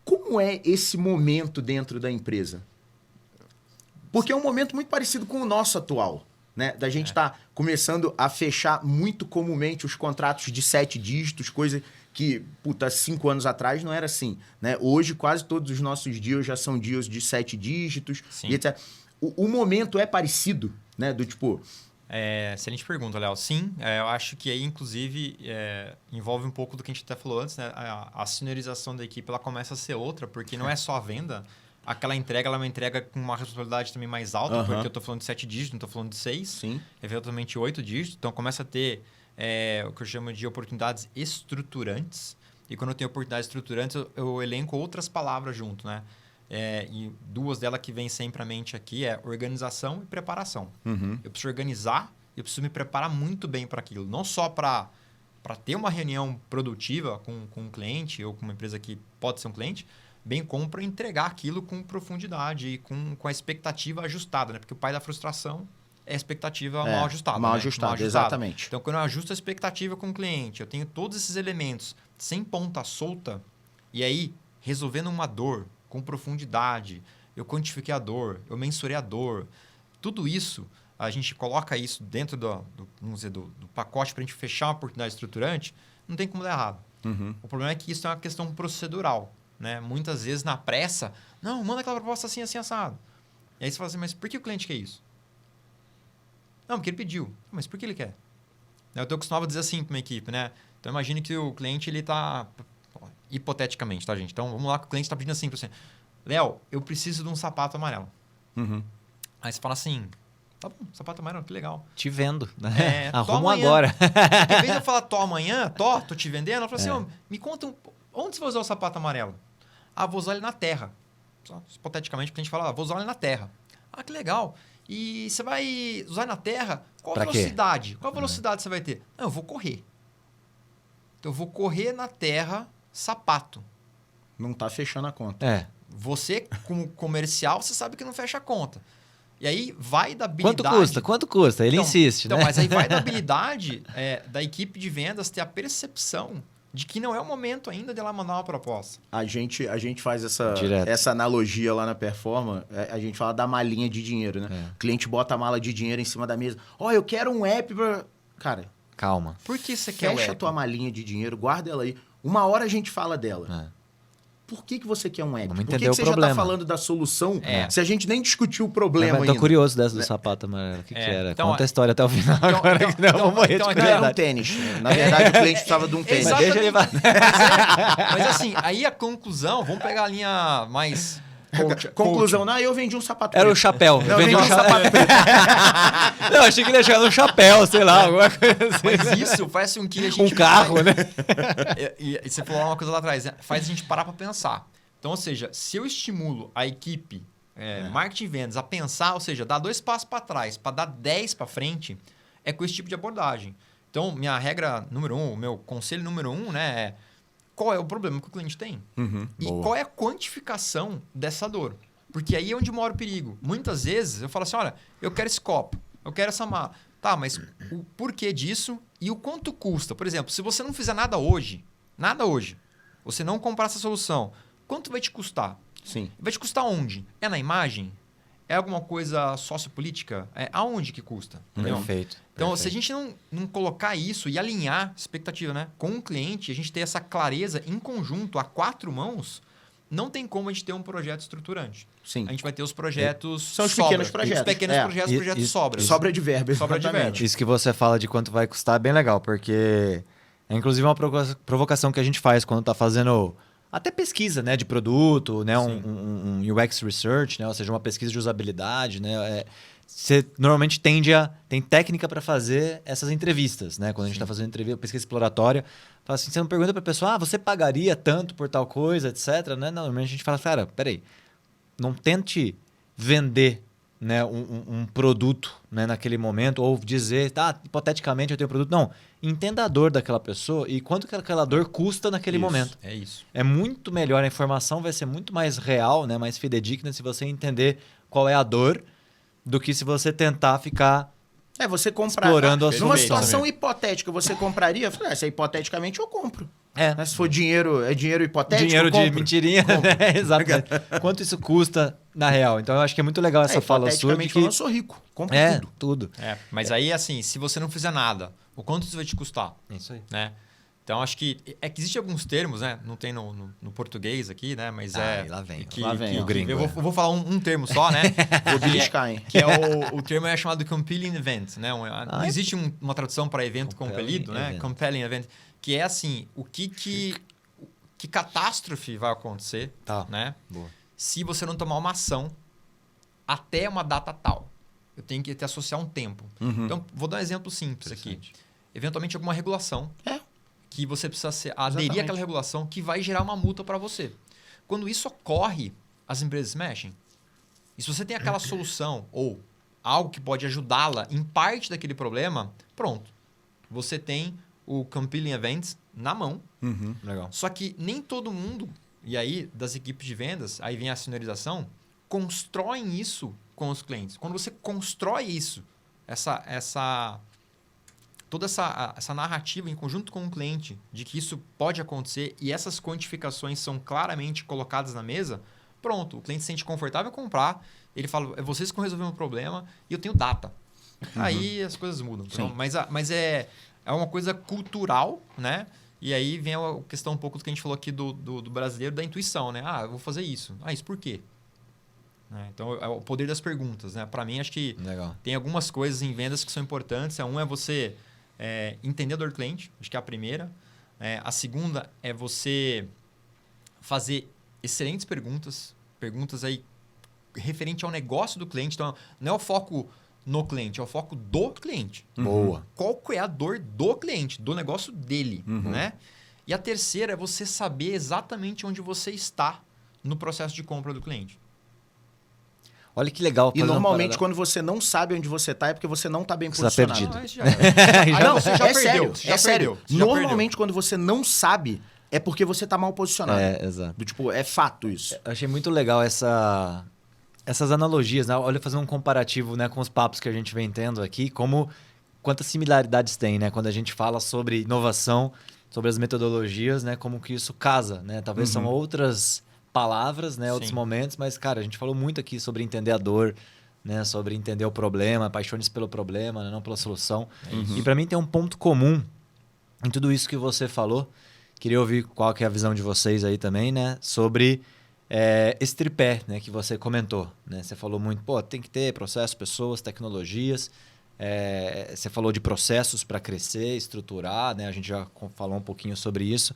Como é esse momento dentro da empresa? Porque é um momento muito parecido com o nosso atual. Né? Da gente estar começando a fechar muito comumente os contratos de 7 dígitos, coisa que, 5 anos atrás não era assim. Né? Hoje, quase todos os nossos deals já são deals de 7 dígitos. E etc. O momento é parecido, né? Do tipo... Excelente pergunta, Léo. Sim, eu acho que aí, inclusive, envolve um pouco do que a gente até falou antes, né? A seniorização da equipe ela começa a ser outra, porque não é só a venda. Aquela entrega ela é uma entrega com uma responsabilidade também mais alta, porque eu estou falando de 7 dígitos, não estou falando de 6, eventualmente 8 dígitos. Então, começa a ter o que eu chamo de oportunidades estruturantes. E quando eu tenho oportunidades estruturantes, eu elenco outras palavras junto, né? E duas delas que vêm sempre à mente aqui é organização e preparação. Eu preciso organizar, eu preciso me preparar muito bem para aquilo. Não só para ter uma reunião produtiva com um cliente ou com uma empresa que pode ser um cliente, bem como para entregar aquilo com profundidade e com a expectativa ajustada, né? Porque o pai da frustração é a expectativa mal ajustada. Mal né? ajustada, exatamente. Então, quando eu ajusto a expectativa com o cliente, eu tenho todos esses elementos sem ponta solta, e aí, resolvendo uma dor com profundidade, eu quantifiquei a dor, eu mensurei a dor, tudo isso, a gente coloca isso dentro vamos dizer, do pacote para a gente fechar uma oportunidade estruturante, não tem como dar errado. O problema é que isso é uma questão procedural. Né? Muitas vezes, na pressa, não, manda aquela proposta assim, assim, assado. E aí você fala assim, mas por que o cliente quer isso? Não, porque ele pediu. Mas por que ele quer? Eu estou acostumado a dizer assim para uma equipe, né? Então, imagine que o cliente, ele está... Hipoteticamente, tá, gente? Então, vamos lá que o cliente está pedindo assim para você. Léo, eu preciso de um sapato amarelo. Aí você fala assim, tá bom, sapato amarelo, que legal. Te vendo, né? Arrumo amanhã. agora. Porque, em vez de eu falar, amanhã, tô te vendendo, ela fala assim, me conta, onde você vai usar o sapato amarelo? Vou usar ele na terra. Só, hipoteticamente, o cliente fala, vou usar ele na terra. Que legal. E você vai usar na terra? Qual a velocidade? Qual a velocidade você vai ter? Não, eu vou correr. Então, eu vou correr na terra, sapato. Não tá fechando a conta. Você, como comercial, você sabe que não fecha a conta. E aí, vai da habilidade... Quanto custa? Ele insiste, né? Mas aí vai da habilidade da equipe de vendas ter a percepção de que não é o momento ainda de ela mandar uma proposta. A gente faz essa analogia lá na Performa, a gente fala da malinha de dinheiro, né? O cliente bota a mala de dinheiro em cima da mesa. Eu quero um app pra... Cara... Calma. Por que você quer o app? Fecha a tua malinha de dinheiro, guarda ela aí. Uma hora a gente fala dela. Por que você quer um app? Vamos Por que entender você o já problema. está falando da solução se a gente nem discutiu o problema ainda? Tô curioso dessa do sapato amarelo. O que era? Então, conta a história até o final agora, que não vou morrer de Era um curiosidade. tênis. Na verdade, o cliente precisava de um tênis. Mas deixa ele... Mas assim, aí a conclusão, vamos pegar a linha mais... Conclusão, eu vendi um sapato Era preto. o chapéu. Eu vendi um sapato preto. Não, achei que ele ia chegar no chapéu, sei lá, alguma coisa assim. Mas isso faz com que a gente... Um carro, né? E você falou uma coisa lá atrás, né? Faz a gente parar para pensar. Então, ou seja, se eu estimulo a equipe, marketing e vendas, a pensar, ou seja, dar 2 passos para trás, para dar 10 para frente, é com esse tipo de abordagem. Então, minha regra número 1, o meu conselho número 1, né, é qual é o problema que o cliente tem? E qual é a quantificação dessa dor? Porque aí é onde mora o perigo. Muitas vezes eu falo assim, olha, eu quero esse copo, eu quero essa mala. Tá, mas o porquê disso e o quanto custa? Por exemplo, se você não fizer nada hoje, você não comprar essa solução, quanto vai te custar? Sim. Vai te custar onde? É na imagem? É alguma coisa sociopolítica? Aonde que custa? Perfeito. Então, se a gente não colocar isso e alinhar expectativa, né, com o cliente, a gente ter essa clareza em conjunto, a 4 mãos, não tem como a gente ter um projeto estruturante. Sim. A gente vai ter os projetos São os pequenos projetos. Os pequenos projetos, projetos sobra. Sobra de verba, Sobra de verba. Isso que você fala de quanto vai custar é bem legal, porque é inclusive uma provocação que a gente faz quando está fazendo... Até pesquisa, né, de produto, né, um UX Research, né, ou seja, uma pesquisa de usabilidade, né, você normalmente tem técnica para fazer essas entrevistas, né, quando a gente está fazendo entrevista, pesquisa exploratória, fala assim, você não pergunta para a pessoa, você pagaria tanto por tal coisa, etc, né, normalmente a gente fala, cara, peraí, não tente vender, né, um produto, né, naquele momento, ou dizer, hipoteticamente eu tenho um produto. Não, entenda a dor daquela pessoa e quanto que aquela dor custa naquele momento. É isso. É muito melhor, a informação vai ser muito mais real, né, mais fidedigna se você entender qual é a dor do que se você tentar ficar você comprar. Explorando a numa sua situação hipotética, você compraria? Eu falei, se é hipoteticamente, eu compro. É. Se for dinheiro hipotético, dinheiro eu compro. de mentirinha, né? Exatamente. Quanto isso custa na real? Então eu acho que é muito legal essa fala sua de que eu sou rico, compro tudo. Mas aí, assim, se você não fizer nada, o quanto isso vai te custar? Isso aí. Né? Então, acho que existem alguns termos, né? Não tem no português aqui, né? Mas lá vem. Lá vem o gringo. Eu vou falar um termo só, né? Vou beliscar, hein? Que é o termo chamado compelling event, né? Não existe uma tradução para evento compelido, né? Compelling event. Que é assim, que catástrofe vai acontecer, né? Boa. Se você não tomar uma ação até uma data tal. Eu tenho que te associar um tempo. Então, vou dar um exemplo simples aqui. Eventualmente, alguma regulação que você precisa aderir àquela regulação que vai gerar uma multa para você. Quando isso ocorre, as empresas mexem. E se você tem aquela solução ou algo que pode ajudá-la em parte daquele problema, pronto. Você tem o compelling events na mão. Legal. Só que nem todo mundo e aí das equipes de vendas, aí vem a seniorização, constroem isso com os clientes. Quando você constrói isso, toda essa narrativa em conjunto com o cliente de que isso pode acontecer e essas quantificações são claramente colocadas na mesa, pronto, o cliente se sente confortável em comprar, ele fala, é vocês que vão resolver o meu problema e eu tenho data. Aí as coisas mudam. Então, mas é uma coisa cultural, né? E aí vem a questão um pouco do que a gente falou aqui do brasileiro, da intuição, né? Eu vou fazer isso. Isso por quê? Então, é o poder das perguntas, né? Para mim, acho que tem algumas coisas em vendas que são importantes. Um é você entender a dor do cliente, acho que é a primeira. A segunda é você fazer excelentes perguntas aí referente ao negócio do cliente. Então, não é o foco no cliente, é o foco do cliente. Boa. Qual que é a dor do cliente, do negócio dele, né? E a terceira é você saber exatamente onde você está no processo de compra do cliente. Olha que legal. E normalmente quando você não sabe onde você está é porque você não está bem você posicionado. Tá perdido. Você já perdeu. Sério. Normalmente quando você não sabe é porque você está mal posicionado. Exato. É fato isso. Eu achei muito legal essas analogias, né? Olha, fazendo um comparativo, né, com os papos que a gente vem tendo aqui, quantas similaridades tem, né? Quando a gente fala sobre inovação, sobre as metodologias, né? Como que isso casa, né? Talvez são outras palavras, né? Outros momentos, mas, cara, a gente falou muito aqui sobre entender a dor, né? Sobre entender o problema, apaixone-se pelo problema, né? Não pela solução. E para mim tem um ponto comum em tudo isso que você falou. Queria ouvir qual que é a visão de vocês aí também, né? Sobre esse tripé, né? Que você comentou, né? Você falou muito, tem que ter processos, pessoas, tecnologias. Você falou de processos para crescer, estruturar, né? A gente já falou um pouquinho sobre isso.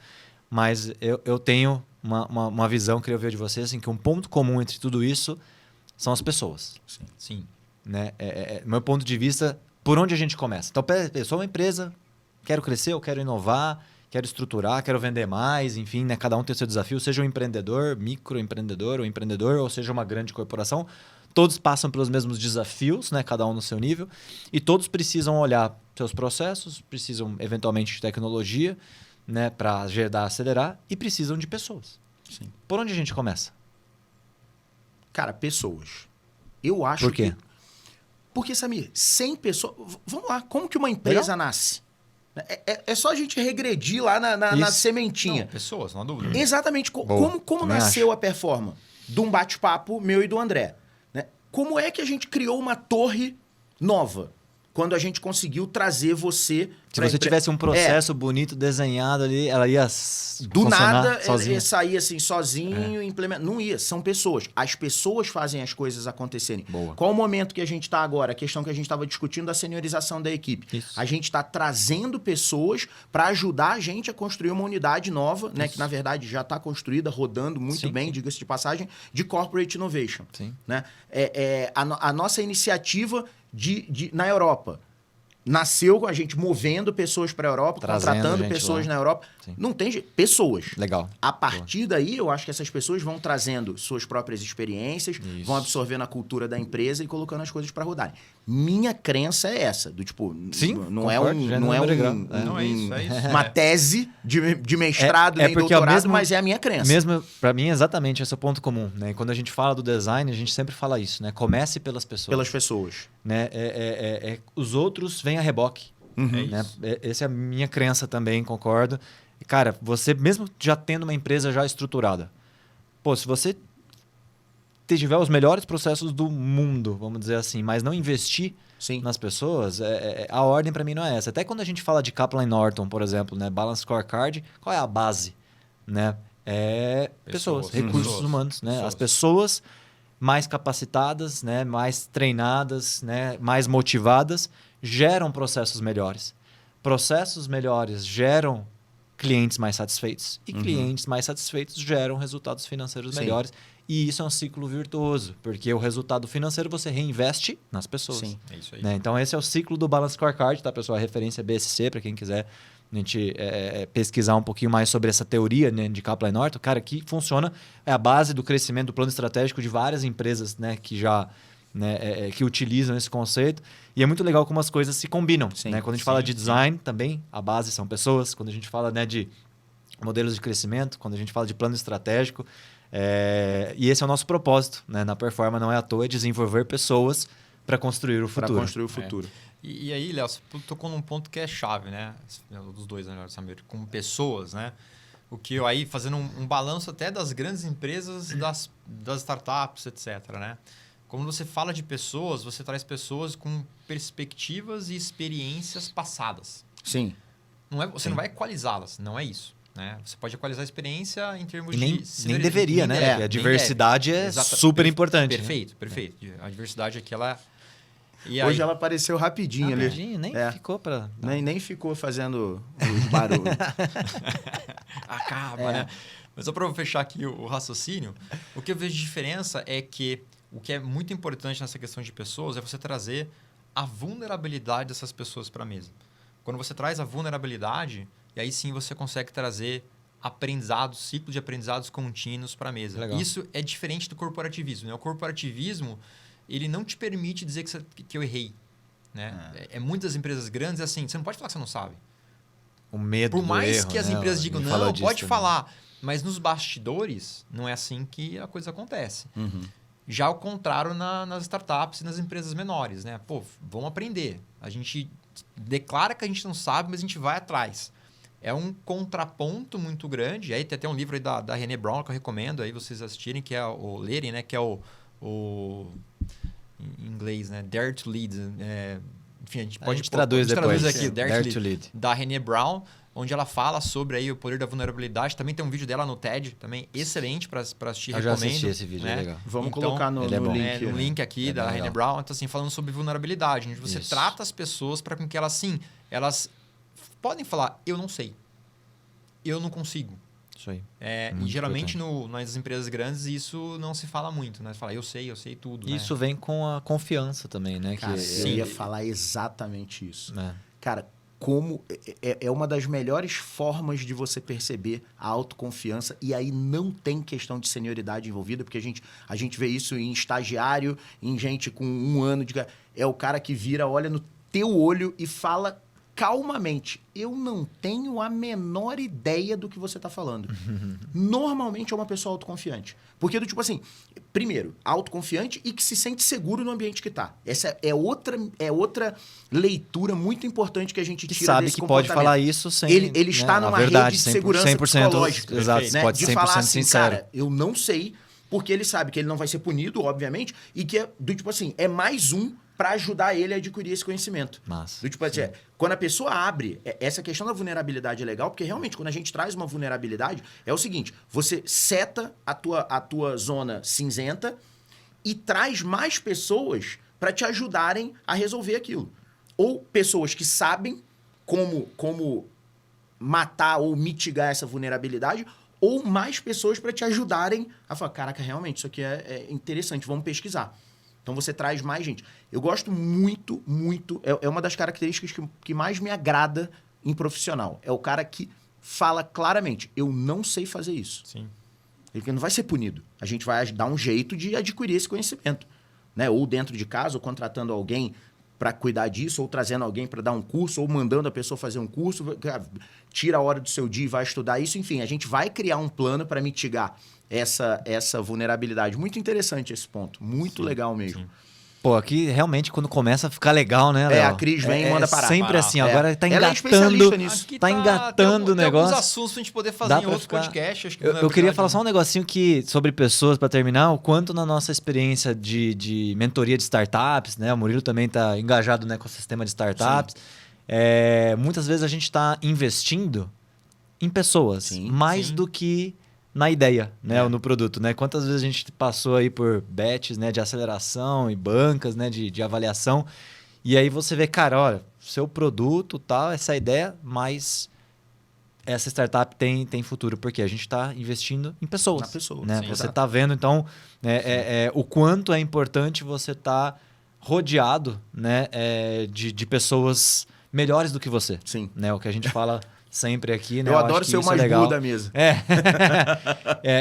Mas eu tenho uma visão, queria ouvir de vocês, assim, que um ponto comum entre tudo isso são as pessoas. Sim. Né? Meu ponto de vista, por onde a gente começa? Então, eu sou uma empresa, quero crescer, eu quero inovar, quero estruturar, quero vender mais, enfim, né? Cada um tem o seu desafio, seja um empreendedor, microempreendedor ou empreendedor, ou seja uma grande corporação. Todos passam pelos mesmos desafios, né? Cada um no seu nível, e todos precisam olhar seus processos, precisam eventualmente de tecnologia, né, para acelerar, e precisam de pessoas. Sim. Por onde a gente começa? Cara, pessoas. Eu acho Por quê? Porque, Samir, 100 pessoas... Vamos lá, como que uma empresa nasce? É só a gente regredir lá na sementinha. Não, pessoas, não há dúvida. Exatamente. Como nasceu a Performa? De um bate-papo meu e do André. Né? Como é que a gente criou uma torre nova? Quando a gente conseguiu trazer você... Se você tivesse um processo bonito, desenhado ali, ela ia do nada, sozinha. Ia sair assim, sozinho, implementar. Não ia, são pessoas. As pessoas fazem as coisas acontecerem. Boa. Qual o momento que a gente está agora? A questão que a gente estava discutindo da seniorização da equipe. Isso. A gente está trazendo pessoas para ajudar a gente a construir uma unidade nova, né, que na verdade já está construída, rodando muito bem, diga-se de passagem, de Corporate Innovation. Sim. Né? A nossa iniciativa na Europa nasceu com a gente movendo pessoas para a Europa, contratando pessoas na Europa. Sim. Não tem jeito. Pessoas. Legal. A partir daí, eu acho que essas pessoas vão trazendo suas próprias experiências, vão absorvendo a cultura da empresa e colocando as coisas para rodarem. Minha crença é essa, do tipo, não é uma tese de mestrado nem doutorado, mas é a minha crença. Mesmo para mim, exatamente esse é o ponto comum, né? E quando a gente fala do design, a gente sempre fala isso, né? Comece pelas pessoas. Pelas pessoas. Né? Os outros vêm a reboque. Né? Essa é a minha crença também, concordo. E, cara, você mesmo já tendo uma empresa já estruturada, se você tiver os melhores processos do mundo, vamos dizer assim, mas não investir nas pessoas, a ordem para mim não é essa. Até quando a gente fala de Kaplan Norton, por exemplo, né? Balance Scorecard, qual é a base? Né? Pessoas, recursos humanos. Né? As pessoas mais capacitadas, né? Mais treinadas, né? Mais motivadas, geram processos melhores. Processos melhores geram clientes mais satisfeitos. E clientes mais satisfeitos geram resultados financeiros melhores. E isso é um ciclo virtuoso, porque o resultado financeiro você reinveste nas pessoas. Sim, é isso aí. Né? Então, esse é o ciclo do Balance Scorecard, tá, pessoal? A referência é BSC, para quem quiser a gente pesquisar um pouquinho mais sobre essa teoria, né, de Kaplan Norton. Cara, que funciona, é a base do crescimento do plano estratégico de várias empresas, né, que já... Né, que utilizam esse conceito. E é muito legal como as coisas se combinam. Né? Quando a gente fala de design, também a base são pessoas. Quando a gente fala, né, de modelos de crescimento, quando a gente fala de plano estratégico. E esse é o nosso propósito, né? Na Performa não é à toa, é desenvolver pessoas para construir o futuro. Para construir o futuro. E aí, Léo, você tocou num ponto que é chave, né? Dos dois, né, Samir? Com pessoas, né? O que eu aí, fazendo um balanço até das grandes empresas, das startups, etc., né? Quando você fala de pessoas, você traz pessoas com perspectivas e experiências passadas. Sim. Você não vai equalizá-las, não é isso. Né? Você pode equalizar a experiência em termos e nem, de... Nem deveria, né? Porque a diversidade é super importante. Perfeito, perfeito. A diversidade aqui, ela... Hoje ela apareceu rapidinho ali. Nem ficou para... Nem ficou fazendo os barulhos. Acaba, né? Mas só para fechar aqui o raciocínio, o que eu vejo de diferença é que o que é muito importante nessa questão de pessoas é você trazer a vulnerabilidade dessas pessoas para a mesa. Quando você traz a vulnerabilidade, e aí sim você consegue trazer aprendizados, ciclos de aprendizados contínuos para a mesa. Legal. Isso é diferente do corporativismo. Né? O corporativismo, ele não te permite dizer que eu errei. Né? Muitas empresas grandes, assim, você não pode falar que você não sabe. O medo Por mais erro, que as né? empresas digam, Ele não, pode disso, falar. Né? Mas nos bastidores, não é assim que a coisa acontece. Uhum. Já ao contrário nas startups e nas empresas menores. Né? Pô, vamos aprender. A gente declara que a gente não sabe, mas a gente vai atrás. É um contraponto muito grande. Aí tem até um livro aí da René Brown que eu recomendo aí vocês assistirem, que é o lerem, né? Que é o em inglês, né? Dare to Lead. Enfim, a gente traduz depois. Traduz aqui, Dare to Lead. Da René Brown, onde ela fala sobre aí o poder da vulnerabilidade. Também tem um vídeo dela no TED, também excelente para assistir. Eu já assisti esse vídeo, é legal. Vamos colocar no link. No link aqui da René Brown. Então, assim, falando sobre vulnerabilidade, onde você trata as pessoas para que elas, sim, elas podem falar, eu não sei, eu não consigo. Isso aí. E geralmente nas empresas grandes isso não se fala muito, né? Você fala, eu sei tudo. Isso vem com a confiança também, né? Cara, eu ia falar exatamente isso. Cara, como é uma das melhores formas de você perceber a autoconfiança, e aí não tem questão de senioridade envolvida, porque a gente vê isso em estagiário, em gente com 1 ano de... É o cara que vira, olha no teu olho e fala calmamente, eu não tenho a menor ideia do que você está falando. Normalmente é uma pessoa autoconfiante. Porque do tipo assim, primeiro, autoconfiante e que se sente seguro no ambiente que está. Essa é outra leitura muito importante que a gente tira sabe desse que comportamento. pode falar isso sem... Ele está numa rede de segurança 100%, psicológica. Exato, né? pode de 100% falar assim, sincero. cara, eu não sei, porque ele sabe que ele não vai ser punido, obviamente, e que do tipo assim, é mais um para ajudar ele a adquirir esse conhecimento. Massa. Do tipo assim, quando a pessoa abre, essa questão da vulnerabilidade é legal, porque realmente quando a gente traz uma vulnerabilidade, é o seguinte, você seta a tua zona cinzenta e traz mais pessoas para te ajudarem a resolver aquilo. Ou pessoas que sabem como matar ou mitigar essa vulnerabilidade, ou mais pessoas para te ajudarem a falar, caraca, realmente, isso aqui é interessante, vamos pesquisar. Então, você traz mais gente. Eu gosto muito, muito... É uma das características que mais me agrada em profissional. É o cara que fala claramente, eu não sei fazer isso. Sim. Ele não vai ser punido. A gente vai dar um jeito de adquirir esse conhecimento. Né? Ou dentro de casa, ou contratando alguém para cuidar disso, ou trazendo alguém para dar um curso, ou mandando a pessoa fazer um curso. Tira a hora do seu dia e vai estudar isso. Enfim, a gente vai criar um plano para mitigar essa vulnerabilidade. Muito interessante esse ponto. Muito legal mesmo. Sim. Pô, aqui realmente quando começa a ficar legal, né, Léo? A Cris vem e manda parar. Sempre assim, agora tá Ela é engatando. especialista nisso. Tá engatando o negócio. Tem alguns assuntos pra gente poder fazer em outro podcast. Acho que eu queria falar só um negocinho sobre pessoas para terminar, o quanto na nossa experiência de mentoria de startups, né? O Murilo também tá engajado no ecossistema de startups. Muitas vezes a gente tá investindo em pessoas, mais do que na ideia, né, ou no produto, né? Quantas vezes a gente passou aí por bets, né, de aceleração e bancas, né, de avaliação, e aí você vê, cara, olha, seu produto, tal, essa ideia, mas essa startup tem futuro, porque a gente está investindo em pessoas. Na pessoa, né? sim, Você está vendo, então, o quanto é importante você estar rodeado, né, de pessoas melhores do que você. Sim. Né? O que a gente fala sempre aqui, né? Eu adoro ser o mais burro da mesa.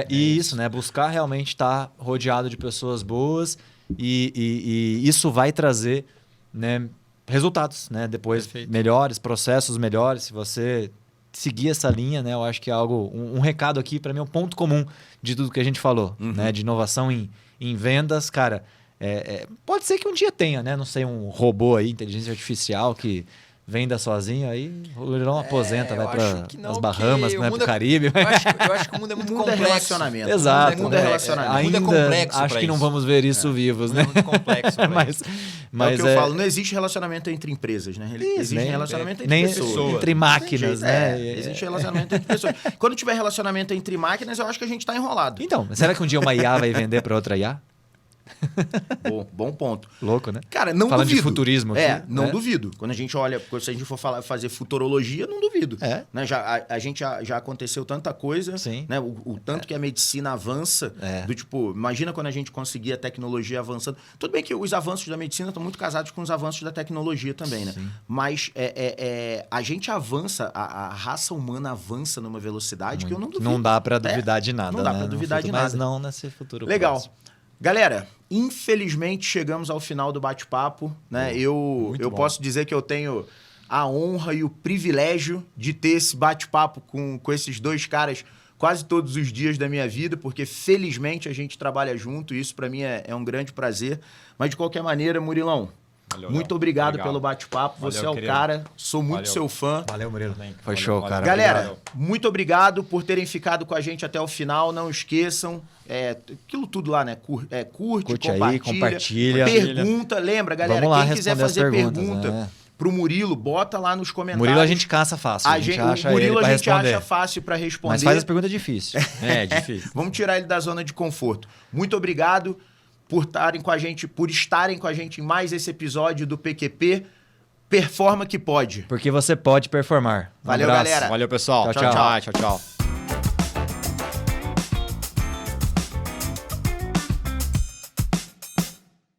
E isso, né? Buscar realmente estar rodeado de pessoas boas e isso vai trazer, né, resultados, né? Depois melhores, processos melhores. Se você seguir essa linha, né? Eu acho que é algo, um recado aqui, para mim, é um ponto comum de tudo que a gente falou, né? De inovação em vendas, cara. Pode ser que um dia tenha, né? Não sei, um robô aí, inteligência artificial que venda sozinho, aí o Leilão aposenta, vai para as Bahamas, vai para o Caribe. Eu acho que o mundo é muito complexo. Relacionamento. Exato. O mundo é relacionamento. Ainda mundo é complexo acho que não vamos ver isso vivos, né? É muito complexo. Mas é o que eu falo, não existe relacionamento entre empresas, né? Existe relacionamento entre pessoas. Entre máquinas, né? Existe relacionamento entre pessoas. Quando tiver relacionamento entre máquinas, eu acho que a gente está enrolado. Então, será que um dia uma IA vai vender para outra IA? Bom ponto. Louco, né? Cara, não Falando duvido. de futurismo aqui. Não duvido. Quando a gente olha, se a gente for fazer futurologia, não duvido. Né? A gente já aconteceu tanta coisa, Sim. né? O tanto que a medicina avança, do tipo, imagina quando a gente conseguir a tecnologia avançando. Tudo bem que os avanços da medicina estão muito casados com os avanços da tecnologia também, né? Mas a gente avança, a raça humana avança numa velocidade que eu não duvido. Não dá para duvidar de nada, Não dá né? para duvidar de nada. Mas não nesse futuro Legal. próximo. Galera, infelizmente chegamos ao final do bate-papo, né? Eu posso dizer que eu tenho a honra e o privilégio de ter esse bate-papo com esses dois caras quase todos os dias da minha vida, porque felizmente a gente trabalha junto e isso para mim é um grande prazer. Mas de qualquer maneira, Murilão, muito obrigado pelo bate-papo. Você é o cara, sou muito seu fã. Valeu, Murilo. Foi show, cara. Galera, muito obrigado por terem ficado com a gente até o final. Não esqueçam, aquilo tudo lá, né? Curte aí, compartilha. Pergunta, lembra, galera? Vamos lá, quem quiser fazer pergunta, né? Pro Murilo, bota lá nos comentários. Murilo a gente caça fácil. O Murilo a gente acha fácil para responder. Mas faz as perguntas difíceis. Difícil. Vamos tirar ele da zona de conforto. Muito obrigado por estarem com a gente em mais esse episódio do PQP. Performa que pode. Porque você pode performar. Valeu, galera. Valeu, pessoal. Tchau, tchau. Tchau.